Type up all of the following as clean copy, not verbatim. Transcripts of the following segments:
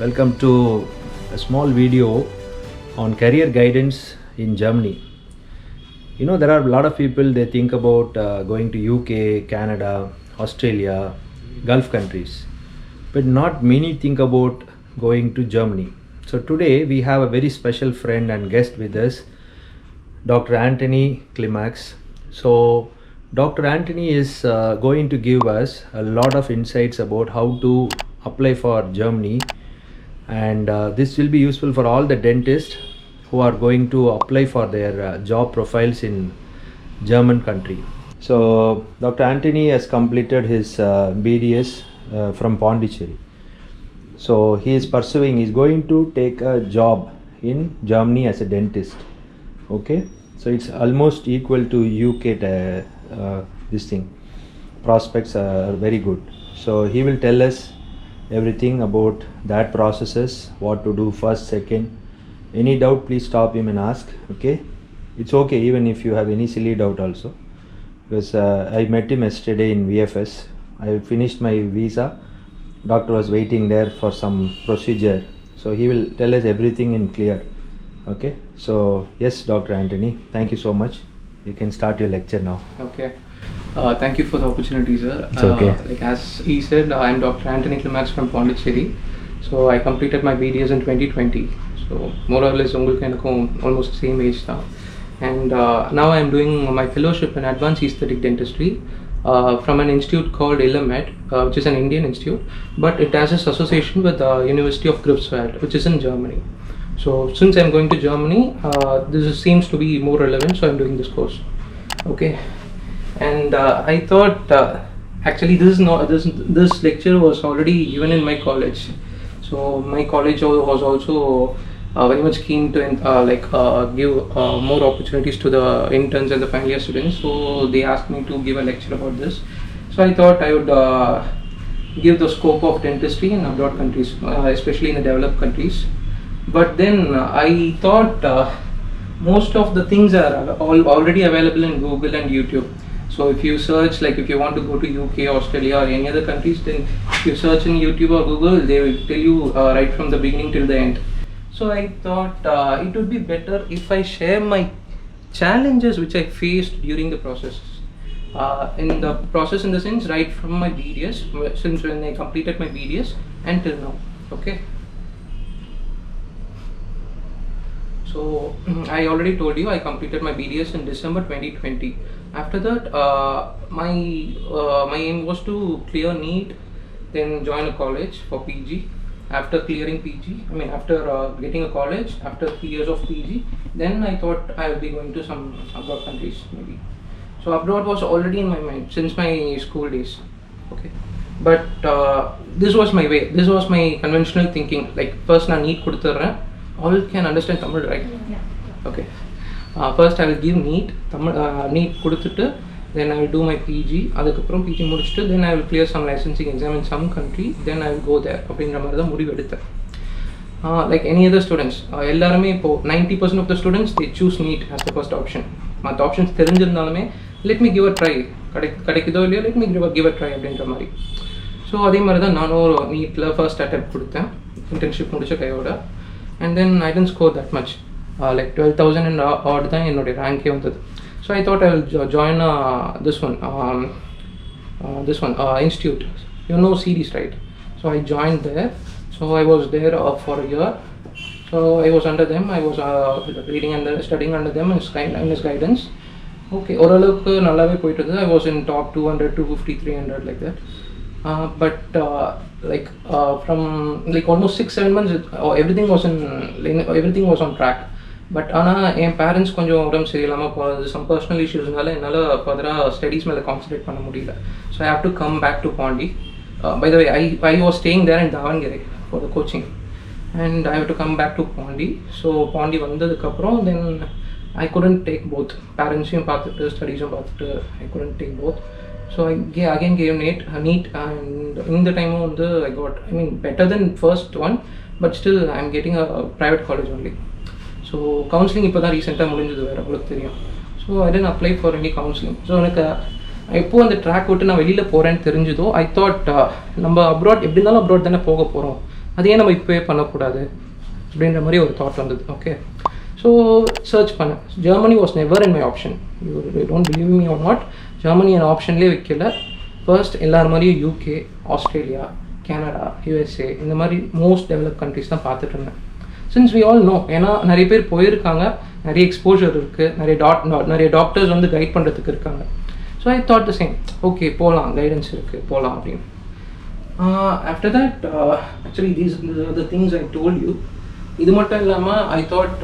Welcome to a small video on career guidance in Germany. There are a lot of people, they think about going to UK, Canada, Australia, Gulf countries, but not many think about going to Germany. So today we have a very special friend and guest with us, Dr. Antony Climacs. So Dr. Antony is going to give us a lot of insights about how to apply for Germany, and this will be useful for all the dentists who are going to apply for their job profiles in German country. So Dr. Antony has completed his BDS from Pondicherry. So he is going to take a job in Germany as a dentist. Okay, so it's almost equal to UK. This thing, prospects are very good. So he will tell us everything about that processes, what to do first, second. Any doubt, please stop him and ask. Okay, it's okay even if you have any silly doubt also, because I met him yesterday in VFS. I finished my visa. Doctor was waiting there for some procedure, so he will tell us everything in clear. Okay, so yes, Dr. Antony, thank you so much. You can start your lecture now. Okay. Thank you for the opportunity, sir. It's okay. Like as he said, I am Dr. Antony Climacs from Pondicherry. So I completed my BDS in 2020. So more or less, almost the same age now. And now I am doing my fellowship in advanced aesthetic dentistry from an institute called Illumet, which is an Indian institute, but it has its association with the University of Greifswald, which is in Germany. So since I am going to Germany, this seems to be more relevant, so I am doing this course. Okay. And I thought actually this lecture was already given in my college. So my college was also very much keen to give more opportunities to the interns and the final year students. So they asked me to give a lecture about this. So I thought I would give the scope of dentistry in abroad countries, especially in the developed countries. But then I thought most of the things are already available in Google and YouTube. So if you search, like if you want to go to UK, Australia or any other countries, then if you search in YouTube or Google, they will tell you right from the beginning till the end. So I thought it would be better if I share my challenges which I faced during the process. In the sense, right from my BDS, since when I completed my BDS until now. Okay. So I already told you I completed my BDS in December 2020. After that, my aim was to clear NEET, then join a college for PG. After clearing PG, after getting a college, after 3 years of PG, then I thought I would be going to some abroad countries maybe. So abroad was already in my mind since my school days. Okay, but this was my way. This was my conventional thinking. Like first, na NEET kuduthurren. All can understand Tamil, right? Yeah. Okay. First I will give NEET கொடுத்துட்டு then I will do my PG. அதுக்கப்புறம் PG முடிச்சுட்டு then I will clear some licensing exam in some country, then I will go there அப்படின்ற மாதிரி தான் முடிவு எடுத்தேன். Like any other students, எல்லாருமே இப்போ 90% of the students they choose NEET as the first option. மற்ற options தெரிஞ்சிருந்தாலுமே let me give a try, கிடைக்குதோ இல்லையோ let me give a try அப்படின்ற மாதிரி. ஸோ அதே மாதிரி தான் நானும் ஒரு NEETல ஃபர்ஸ்ட் அட்டெம்ப்ட் கொடுத்தேன் இன்டர்ன்ஷிப் முடிச்ச கையோட. And then I didn't score that much. Like 12,000 and odd than in rank. So I thought I will join this one institute. You know series, right? So I joined there. So I was there for a year. So I was under them. I was reading and studying under them and his guidance. Okay, oralukku nallave poittu. I was in top 200, 250, 300 like that. But from like almost 6-7 months, everything was on track. But my parents கொஞ்சம் உடம்பு சரியில்லாம போனது, some personal issuesனால என்னால further studies மேல concentrate பண்ண முடியல. So I have to come back to Pondi. By the way, I was staying there in Davangere for the coaching, and I have to come back to Pondi. So Pondi வந்ததுக்கு அப்புறம் then I couldn't take both. Parentsையும் பார்த்துட்டு ஸ்டடீஸும் பார்த்துட்டு I couldn't take both. So I again gave NEET, and in the time I got, better than first one, but still I'm getting a private college only. So counseling இப்போ தான் ரீசெண்டாக முடிஞ்சது, வேறு உங்களுக்கு தெரியும். So I didn't apply for any counselling. So எனக்கு எப்போது அந்த ட்ராக் விட்டு நான் வெளியில் போகிறேன்னு தெரிஞ்சதோ ஐ தாட் நம்ம அப்ராட் எப்படி இருந்தாலும் அப்ராட் தானே போக போகிறோம், அதையே நம்ம இப்போவே பண்ணக்கூடாது அப்படின்ற மாதிரி ஒரு தாட் வந்தது. ஓகே, ஸோ சர்ச் பண்ணேன். Germany was never in my option. You don't believe me or not, Germany என் ஆப்ஷன்லேயே வைக்கல. ஃபர்ஸ்ட் எல்லார் மாதிரியும் யூகே, ஆஸ்திரேலியா, கனடா, யூஎஸ்ஏ இந்த மாதிரி மோஸ்ட் டெவலப் கண்ட்ரிஸ் தான் பார்த்துட்டு இருந்தேன். சின்ஸ் வி ஆல் நோ, ஏன்னா நிறைய பேர் போயிருக்காங்க, நிறைய எக்ஸ்போஜர் இருக்குது, நிறைய டாக்டர்ஸ் வந்து கைட் பண்ணுறதுக்கு இருக்காங்க. So I thought the same, okay போகலாம், கைடன்ஸ் இருக்குது போகலாம் அப்படின்னு. After that actually these are the things I told you. இது மட்டும் இல்லாமல் I thought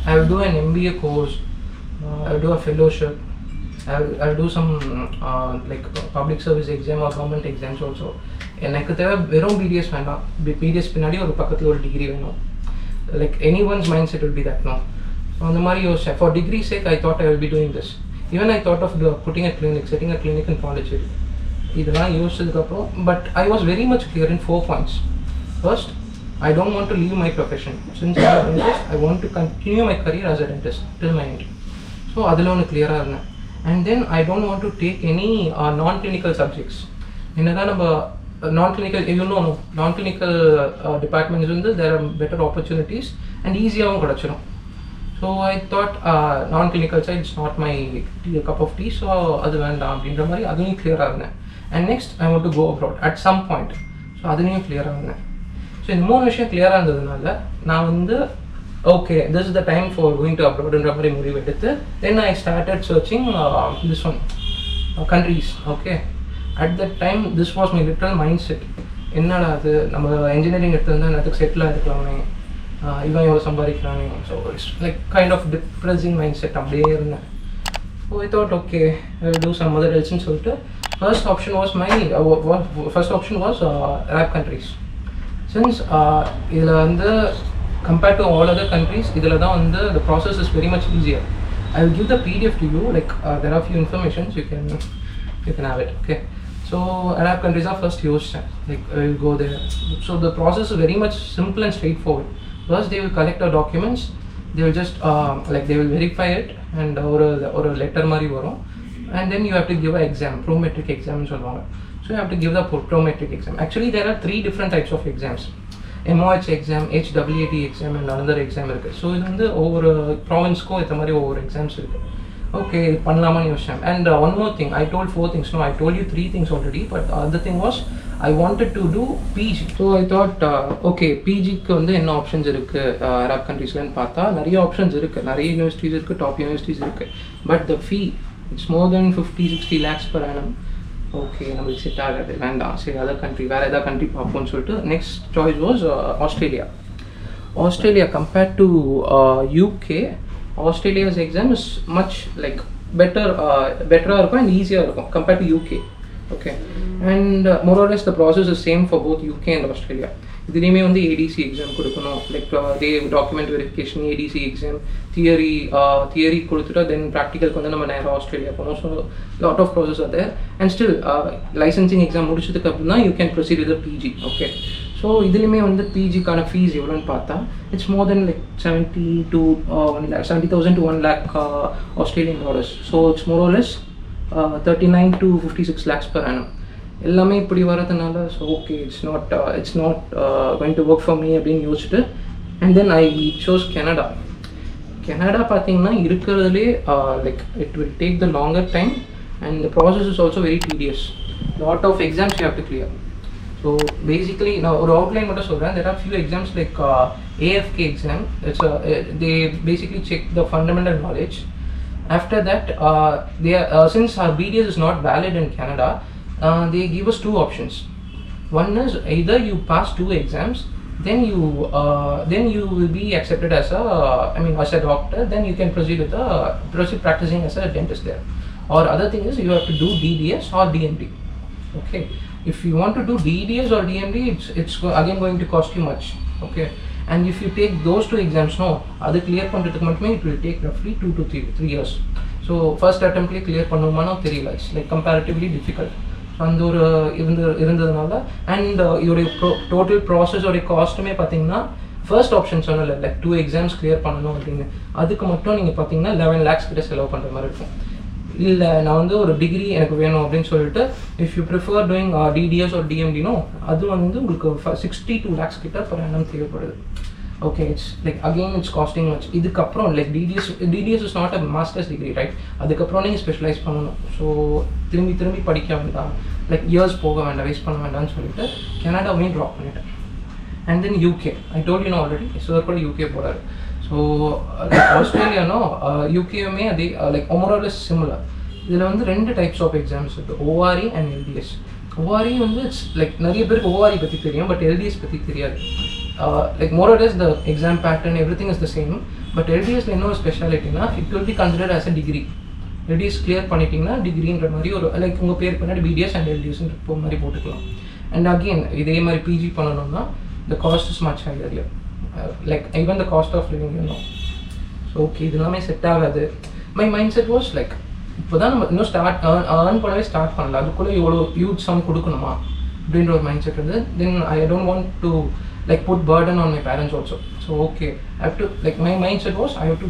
I will do an MBA course, I will two a fellowship, I'll do some like public service exam or government exams also. எனக்கு தேவை வெறும் BDS வேண்டாம், BDS பின்னாடி ஒரு பக்கத்தில் ஒரு டிகிரி வேணும். Like anyone's mindset will be that, no. அந்த மாதிரி யோசிச்சேன். For degree sake I thought I will be doing this. Even I thought of putting a clinic, setting a clinic in Pondicherry. இதெல்லாம் யோசிச்சதுக்கப்புறம் but I was very much clear in 4 points. First, I don't want to leave my profession. Since I am a dentist, I want to continue my career as a dentist till my end. So அதில் ஒன்று கிளியராக இருந்தேன். And then I don't want to take any non-clinical subjects. என்னதான் நம்ம non-clinical, you know, non-clinical departments வந்து there are better opportunities and ஈஸியாகவும் கிடச்சிடும். So I thought non-clinical side is not my cup of tea, so அது வேண்டாம் அப்படின்ற மாதிரி அதுவும் கிளியராக இருந்தேன். And next I want to go abroad at some point. So அதுலேயும் கிளியராக இருந்தேன். ஸோ இந்த 3 விஷயம் கிளியராக இருந்ததுனால நான் வந்து okay, this is the time for going to abroad and மாதிரி முடிவு எடுத்து then I started searching this one countries. Okay, at that time this was my literal mindset. என்னடா அது, நம்ம engineering எடுத்திருந்தா அதுக்கு செட்டில் ஆகிருக்கலாமே, இவன் எவ்வளோ சம்பாதிக்கிறானே. So it's like kind of depressing mind set அப்படியே இருந்தேன். So I thought okay I will do some other எல்ஸ்ன்னு சொல்லிட்டு first option was Arab countries. Since இதில் வந்து compared to all other countries, இதில் தான் வந்து the process is very much easier. I will give the PDF to you, like there are few informations you can have it. Okay, so Arab countries are first used, like I will go there. So the process is very much simple and straightforward. First they will collect our documents, they will just like they will verify it and or a letter mari varum, and then you have to give an exam, prometric exam னு சொல்லுவாங்க. So you have to give the prometric exam. Actually there are 3 different types of exams. MOH exam, HWAT exam and another exam இருக்குது. So இது வந்து ஒவ்வொரு ப்ராவின்ஸ்க்கும் இந்த மாதிரி ஒவ்வொரு exams இருக்குது. ஓகே இது பண்ணலாமான்னு யோசிச்சேன். And one more thing, I told 4 things. No, I told you 3 things already, but other thing was I wanted to do PG. So I thought okay பிஜிக்கு வந்து என்ன ஆப்ஷன்ஸ் இருக்குது அரப் கண்ட்ரீஸ்லன்னு பார்த்தா நிறைய ஆப்ஷன்ஸ் இருக்குது, நிறைய யூனிவர்சிட்டிஸ் இருக்குது, டாப் யூனிவர்சிட்டிஸ் இருக்குது. But the fee it's more then 50-60 lakhs per annum. Okay நம்மளுக்கு செட் ஆகாது, வேண்டாம், சரி அதர் கண்ட்ரி, வேறு எதாவது கண்ட்ரி பார்ப்போம்னு சொல்லிட்டு next choice was Australia. Compared to UK, Australia's exam is much like பெட்டராக இருக்கும் அண்ட் ஈஸியாக இருக்கும் compared to UK. Okay, and more or less the process is same for both UK and Australia. இதுலேயுமே வந்து ADC exam கொடுக்கணும், like they document verification, ADC exam, theory கொடுத்துட்டா தென் ப்ராக்டிக்கலுக்கு வந்து நம்ம நேராக ஆஸ்திரேலியா போகணும். ஸோ லாட் ஆஃப் ப்ராசஸ் அது. And still licensing exam முடிச்சதுக்கு அப்புறம் தான் you can proceed with PG. Okay, so இதுலேயுமே வந்து பிஜிக்கான ஃபீஸ் எவ்வளோன்னு பார்த்தா it's more than like 70,000 to 1 lakh Australian dollars. So it's more or less 39 to 56 lakhs per annum. எல்லாமே இப்படி வரதுனால so okay it's not going to work for me அப்படின்னு யோசிச்சுட்டு and then I chose Canada. பார்த்தீங்கன்னா இருக்கிறதுலே like it will take the longer time and the process is also very tedious. Lot of exams you have to clear. So basically நான் ஒரு outline மட்டும் சொல்கிறேன். There are few exams like AFK exam. They basically check the fundamental knowledge. After that, since our BDS is not valid in Canada, they give us 2 options. One is either you pass 2 exams, then you will be accepted as a doctor, then you can proceed practicing as a dentist there. Or other thing is you have to do DDS or DMD. Okay, if you want to do DDS or DMD, it's again going to cost you much. Okay, and if you take those 2 exams, no, அது clear பண்றதுக்கு மட்டுமே it will take roughly 2 to 3 years. So first attempt ல clear பண்ணுமானோ தெரியல, it's like comparatively difficult. அந்த ஒரு இருந்ததுனால and இதோடைய total ப்ராசஸோடைய காஸ்ட்டுமே பார்த்தீங்கன்னா ஃபர்ஸ்ட் ஆப்ஷன் சொன்னல லைக் 2 எக்ஸாம்ஸ் கிளியர் பண்ணணும் அப்படின்னு, அதுக்கு மட்டும் நீங்கள் பார்த்தீங்கன்னா 11 lakhs கிட்ட செலவு பண்ணுற மாதிரி இருக்கும். இல்லை நான் வந்து ஒரு டிகிரி எனக்கு வேணும் அப்படின்னு சொல்லிட்டு if you prefer doing DDS ஒரு டிஎம்டினோ அது வந்து உங்களுக்கு 62 lakhs கிட்ட per annum தேவைப்படுது. Okay, it's like again it's costing much. இதுக்கப்புறம் like DDS is not a masters degree, right? அதுக்கப்புறம் நீங்கள் ஸ்பெஷலைஸ் பண்ணணும். ஸோ திரும்பி படிக்க வேண்டாம், லைக் இயர்ஸ் போக வேண்டாம், வேஸ்ட் பண்ண வேண்டாம்னு சொல்லிட்டு கனடாவையும் ட்ராப் பண்ணிட்டேன். And then UK, I told you know already, sir கூட யூகே போகிறாரு. ஸோ லைக் ஆஸ்திரேலியானோ யூகேயுமே அதே லைக் ஓவரால் சிமிலர். இதில் வந்து 2 டைப்ஸ் ஆஃப் எக்ஸாம்ஸ் இருக்குது, ஓஆர்இ அண்ட் எல்டிஎஸ். ஓஆர்இ வந்து இட்ஸ் லைக் நிறைய பேருக்கு ஓஆர்இ பற்றி தெரியும், பட் எல்டிஎஸ் பற்றி தெரியாது. Like more or less the exam pattern, everything is the same, but LDS la enna speciality na it will be considered as a degree. LDS clear பண்ணிட்டீங்கன்னா டிகிரின்ற மாதிரி ஒரு லைக் உங்கள் பேர் பின்னாடி BDS and LDS இப்போ மாதிரி போட்டுக்கலாம். அண்ட் அகெயின் இதே மாதிரி பிஜி பண்ணணும்னா the cost is much higher here, like even the cost of living, you know. So okay, இது எல்லாமே செட் ஆகாது. My mindset was like இப்போ தான் நம்ம இன்னும் ஏர்ன் பண்ணவே ஸ்டார்ட் பண்ணல, அதுக்குள்ளே இவ்வளோ ஹியூஜ் சம் கொடுக்கணுமா அப்படின்ற ஒரு மைண்ட் செட் வந்து. Then I don't want to like put burden on my parents also. So okay, I have to, like my mindset was I have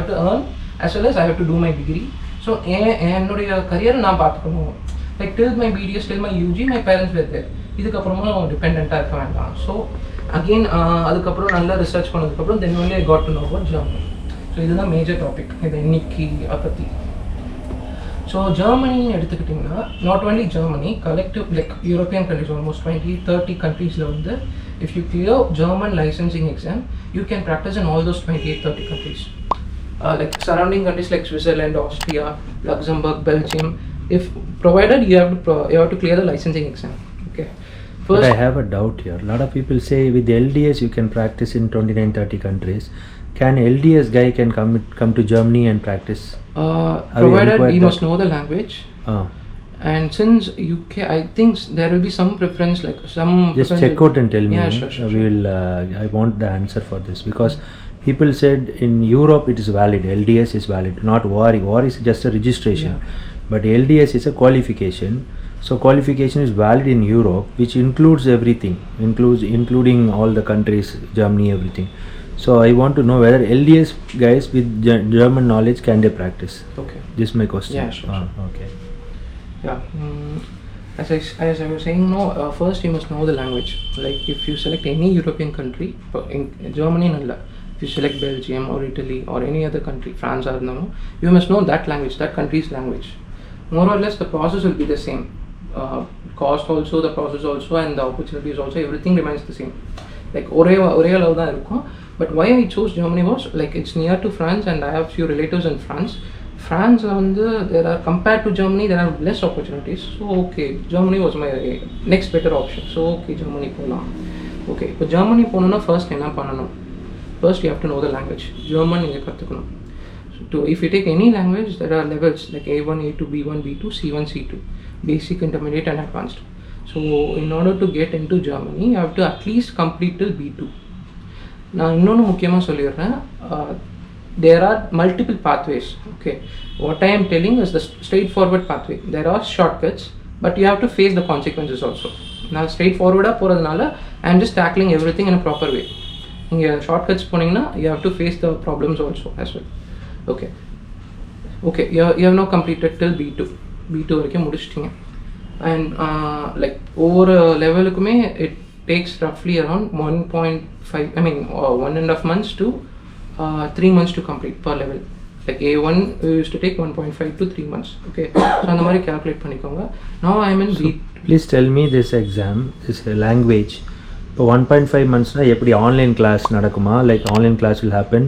to earn as well as I have to do my degree. So என்னுடைய career நான் பார்த்துக்கணும், like till my BDS, till my UG my parents were there. இதுக்கப்புறமா டிபெண்ட்டாக இருக்க வேண்டாம். So again அதுக்கப்புறம் நல்லா research பண்ணதுக்கப்புறம் then only I got to know about Germany. So இதுதான் மேஜர் டாபிக் இது இன்னைக்கு பற்றி. ஸோ ஜெர்மனின்னு எடுத்துக்கிட்டிங்கன்னா not only Germany, collective like European countries almost 20-30 கண்ட்ரீஸில் வந்து if you clear German licensing exam, you can practice in all those 28-30 countries. Like surrounding countries like Switzerland, Austria, Luxembourg, Belgium. If provided you have to clear the licensing exam. Okay. First, but I have a doubt here. A lot of people say with LDS you can practice in 29-30 countries. Can LDS guy can come to Germany and practice? Provided he must know the language. And since UK, I think there will be some preference, like some. Just check out and tell me. Yeah, sure. We will. I want the answer for this because people said in Europe it is valid. LDS is valid, not ORI. ORI is just a registration, but LDS is a qualification. So qualification is valid in Europe, which includes everything, including all the countries, Germany, everything. So I want to know whether LDS guys with German knowledge can they practice? Okay. This is my question. Yeah, sure. Okay. Yeah, as I was saying, no. First, you must know the language. Like if you select any European country, in Germany, nalla. If you select Belgium or Italy or any other country, France or no, you must know that language, that country's language. More or less, the process will be the same. Cost also, the process also, and the opportunities also. Everything remains the same. Like ஒரே அளவு தான் இருக்கும். But why I chose Germany was like it's near to France, and I have few relatives in France. France வந்து there are compared to Germany there are less opportunities. So okay, Germany was my next better option. So okay, Germany போகலாம். Okay, இப்போ Germany போகணுன்னா first என்ன பண்ணணும்? First you have to know the language. German நீங்கள் கற்றுக்கணும். So if you take any language, there are levels like A1, A2, B1, B2, C1, C2, basic, intermediate and advanced. So in order to get into Germany, you have to at least complete till B2. நான் இன்னொன்று முக்கியமாக சொல்லிடுறேன். There are multiple pathways. Okay, what I am telling is the straightforward pathway. There are shortcuts, but you have to face the consequences also. Now straightforward போகிறதுனால I am just tackling everything in a proper way. இங்கே shortcuts போனீங்கன்னா you have to face the problems also as well. Okay, you have now completed till B2 வரைக்கும் முடிச்சிட்டிங்க. And like ஒவ்வொரு லெவலுக்குமே it takes roughly around 1.5 months to 3 months to complete per level. Like A1 we used to take 1.5 to 3 months. Okay, so அந்த மாதிரி calculate பண்ணிக்கோங்க. Now I am in B. Please tell me this exam, this language. இப்போ 1.5 monthsனா எப்படி online class நடக்குமா? Like online class will happen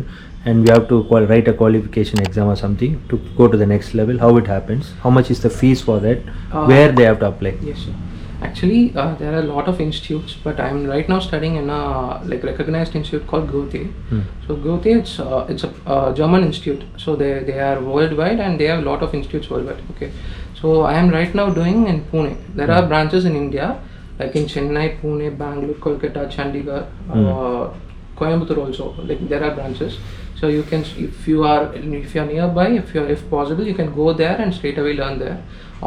and we have to write a qualification exam or something to go to the next level. How it happens? How much is the fees for that? Where they have to apply? Yes sir. Actually there are a lot of institutes, but I am right now studying in a like recognized institute called Goethe. So Goethe it's a German institute, so they are worldwide and they have a lot of institutes worldwide. Okay, so I am right now doing in Pune. There are branches in India like in Chennai, Pune, Bangalore, Kolkata, Chandigarh, Coimbatore also. Like there are branches. So you can, if you are nearby, if possible, you can go there and straight away learn there.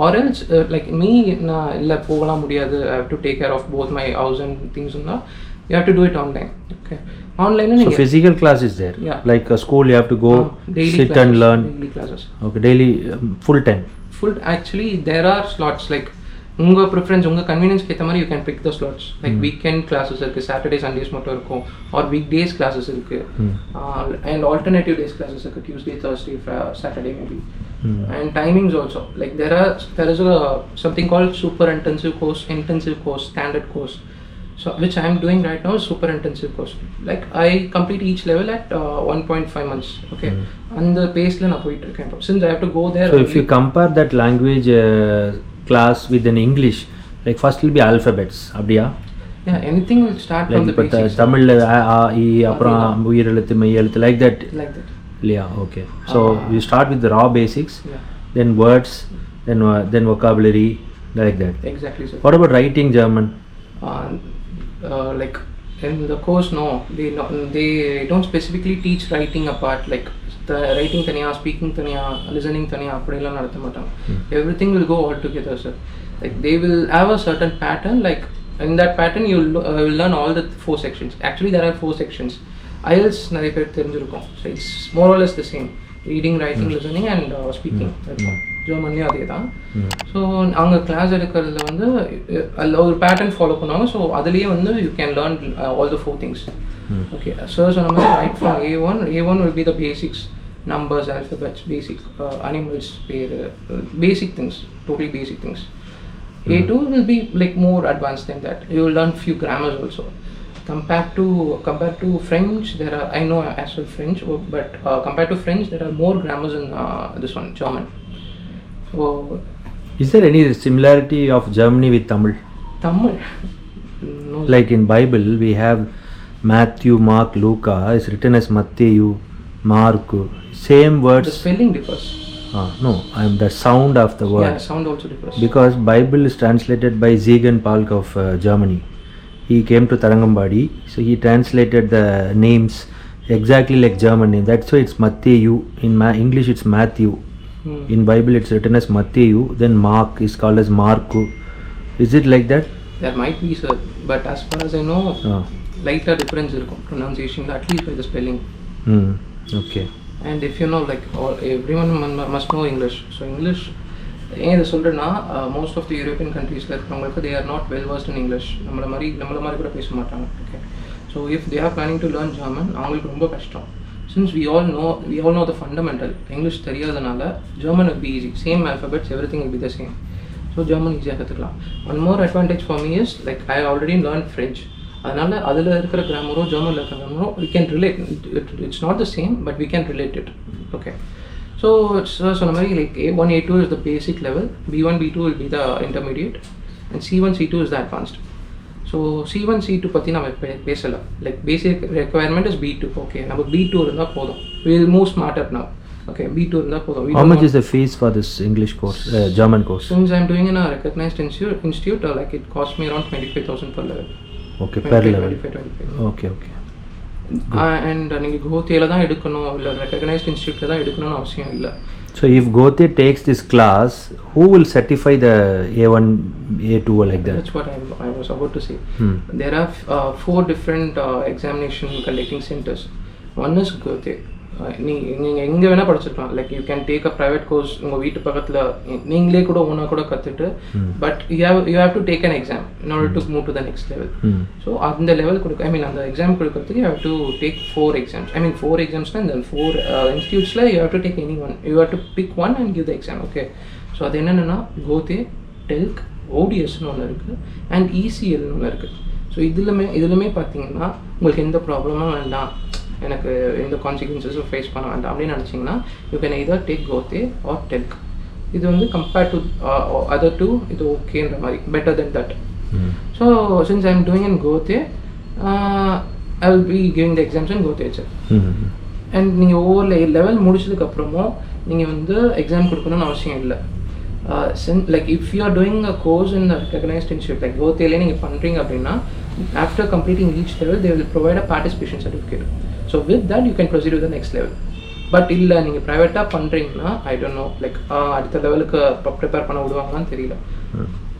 Or else, like me, illa pogala mudiyadhu. I have to take care of both my house and things. You have to do it online. Okay. Online So physical class is there. Yeah. Like a school, you have to go daily sit classes, and learn. daily classes. Okay, daily full time. Full, actually there are slots like உங்கள் preference உங்கள் கன்வீனியன்ஸ்க்கு ஏற்ற மாதிரி you can pick the slots like weekend classes இருக்குது, Saturday Sundays மட்டும் இருக்கும், R week days classes இருக்குது, and alternative days classes இருக்குது, Tuesday, Thursday, Saturday maybe. And timings also, like there is a something called super intensive course, standard course. So which I am doing right now is super intensive course. Like I complete each level at 1.5 months. Okay, and the pace la na poitu iruken. Since I have to go there. So if you compare that language class with an English, like first will be alphabets, abdiya? Yeah, anything will start like from the basics. Tamil a e apram uyir eluthu mei eluthu like that. Yeah, okay. So you start with the raw basics, then words, then vocabulary, like that. Exactly, sir. What about writing German? Like in the course, no, they don't specifically teach writing apart, like the writing taniya, speaking taniya, listening taniya, appadiyella nadatha maatanga. Everything will go all together, sir. Like they will have a certain pattern, like in that pattern you will learn all the 4 sections. Actually there are 4 sections. IELTS நிறைய பேர் தெரிஞ்சிருக்கும். So it's more or less the same, reading, writing, listening and speaking. That's all. ஜெர்மன்லேயும் அதே தான். So அவங்க class எடுக்கிறதுல வந்து அதில் ஒரு பேட்டர்ன் ஃபாலோ பண்ணுவாங்க. ஸோ அதுலேயே வந்து you can learn all the 4 things. Okay, sir சொன்ன மாதிரி right from A1 will be the basics, numbers, alphabets, basic animals பேர், basic things, totally basic things. A2 will be like more advanced than that. You will learn few grammars also. Compared to French, there are, I know as well French, but compared to French there are more grammars in this one, German. So, is there any similarity of Germany with Tamil? No. Like in Bible we have Matthew, Mark, Luca is written as Matthew, Mark, same words. The spelling differs. No, the sound of the word. Yeah, sound also differs. Because Bible is translated by Ziegan Palk of Germany. He came to Tarangambadi, so he translated the names exactly like German name. That's why it's Matthew. In English it's Matthew. In Bible it's written as Matthew. Then Mark is called as Marku. Is it like that? There might be, sir, but as far as I know, lighter difference irukum pronunciation, at least by the spelling. Okay. And if you know, like everyone must know English. So English, ஏன் இதை சொல்கிறேன்னா, most of the European கண்ட்ரீஸில் இருக்கிறவங்களுக்கு they are not well versed in English. நம்மள மாதிரி கூட பேச மாட்டாங்க. Okay, so if they are planning to learn German, அவங்களுக்கு ரொம்ப கஷ்டம். Since we all know the fundamental, English தெரியாதனால German will be easy. Same alphabets, everything will be the same. So German ஈஸியாக கற்றுக்கலாம். One more advantage for me is, like I already learned French. அதனால் அதில் இருக்கிற கிராமரும் ஜெர்மனில் இருக்கிற கிராமரும் we can relate. It's not the same, but we can relate it. Okay. So சொன்ன மாதிரி like A1, A2 is the basic level, B1, B2 will be the intermediate, and C1, C2 is the advanced. So C1, C2 பற்றி நம்ம பேசலை. Like basic requirement is B2. Okay, நம்ம B2 இருந்தால் போதும். We will move smarter now. Okay, B2 இருந்தால் போதும். How much is the fees for this English course, German course? Since I'm doing in a recognized institute, like it cost me around 25,000 per level. Okay, per level. 25. Okay. And நீங்கள் கோத்தியில் தான் எடுக்கணும், இல்லை recognised இன்ஸ்டியூட்டில் தான் எடுக்கணும்னு அவசியம் இல்லை. So if Gote takes this class, who will certify the A1, A2 like that? That's what I was about to say. There are 4 different examination conducting centers. One is Gote. நீங்கள் எங்கே வேணால் படிச்சிருக்கலாம். Like you can take a private course உங்கள் வீட்டு பக்கத்தில் நீங்களே கூட ஒன்றா கூட கற்றுட்டு, but you have to take an exam in order to move to the next level. So அந்த லெவல் அந்த எக்ஸாம் கொடுக்கறதுக்கு you have to take 4 exams. 4 examsனால் இந்த 4 இன்ஸ்டியூட்ஸில் you have to take any one. You have to pick one and give the exam. Okay, so அது என்னென்னா கோதே, டெல்க், ஓடிஎஸ்ன்னு ஒன்று இருக்குது, அண்ட் இசிஎல்னு ஒன்று இருக்குது. ஸோ இதுலுமே பார்த்தீங்கன்னா உங்களுக்கு எந்த ப்ராப்ளமும் வேண்டாம், எனக்கு எந்த கான்சிக்வன்சஸும் ஃபேஸ் பண்ண வேண்டாம் அப்படின்னு நினச்சிங்கன்னா, you can either take Goethe or TELC. இது வந்து கம்பேர்ட் டு அதர் டூ இது ஓகேன்ற மாதிரி, better than that. So since I am doing in Goethe, I will be giving the exams in Goethe itself. And நீங்கள் ஒவ்வொரு level முடிச்சதுக்கப்புறமும் நீங்கள் வந்து exam கொடுக்கணும்னு அவசியம் இல்லை. Like if you are doing a course in a recognized institute like கோத்தேலே நீங்கள் பண்ணுறீங்க அப்படின்னா, after completing each level they will provide a participation certificate. So with that you can proceed to the next level. But இல்லை நீங்கள் ப்ரைவேட்டாக பண்ணுறீங்கன்னா, I don't know, like அடுத்த லெவலுக்கு prepare பண்ண விடுவாங்களான்னு தெரியல.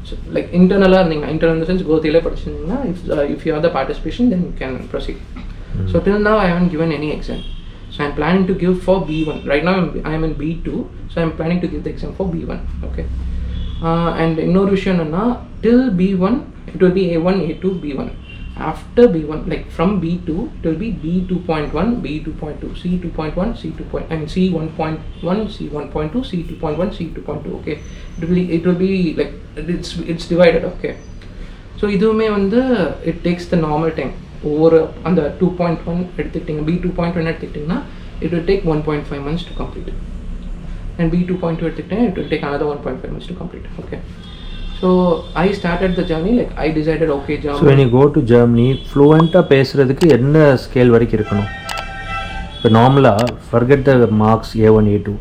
ஸோ லைக் இன்டர்னலாக இருந்தீங்கன்னா, இன்டர்னல் சென்ஸ் கோத்திலே படிச்சிருந்தீங்கன்னா, if you are the participation then you can proceed. So till now I haven't given any exam. So I'm planning to give for B1. Right now I'm in B2, so I'm planning to give the exam for B1. Okay. And இன்னொரு விஷயம் என்னன்னா, till B1 it will be A1, A2, B1. After B1, like from B2 it will be B2.1, B2.2, C2.1, C1.1, C1.2, C2.1, C2.2. Okay. It will be like it's divided. Okay. So இதுவுமே வந்து it takes the normal time. Over அந்த 2.1 எடுத்துக்கிட்டிங்க, B2.1 எடுத்துக்கிட்டிங்கன்னா it will take 1.5 months to complete it. And B2.2 எடுத்துக்கிட்டிங்கன்னா it will take another 1.5 months to complete. Okay. So I started the journey, like I decided, okay, Germany. So when you go to Germany, fluent பேசுறதுக்கு என்ன scale வரைக்கும் இருக்கணும்? இப்போ நார்மலாக forget the marks A1, A2.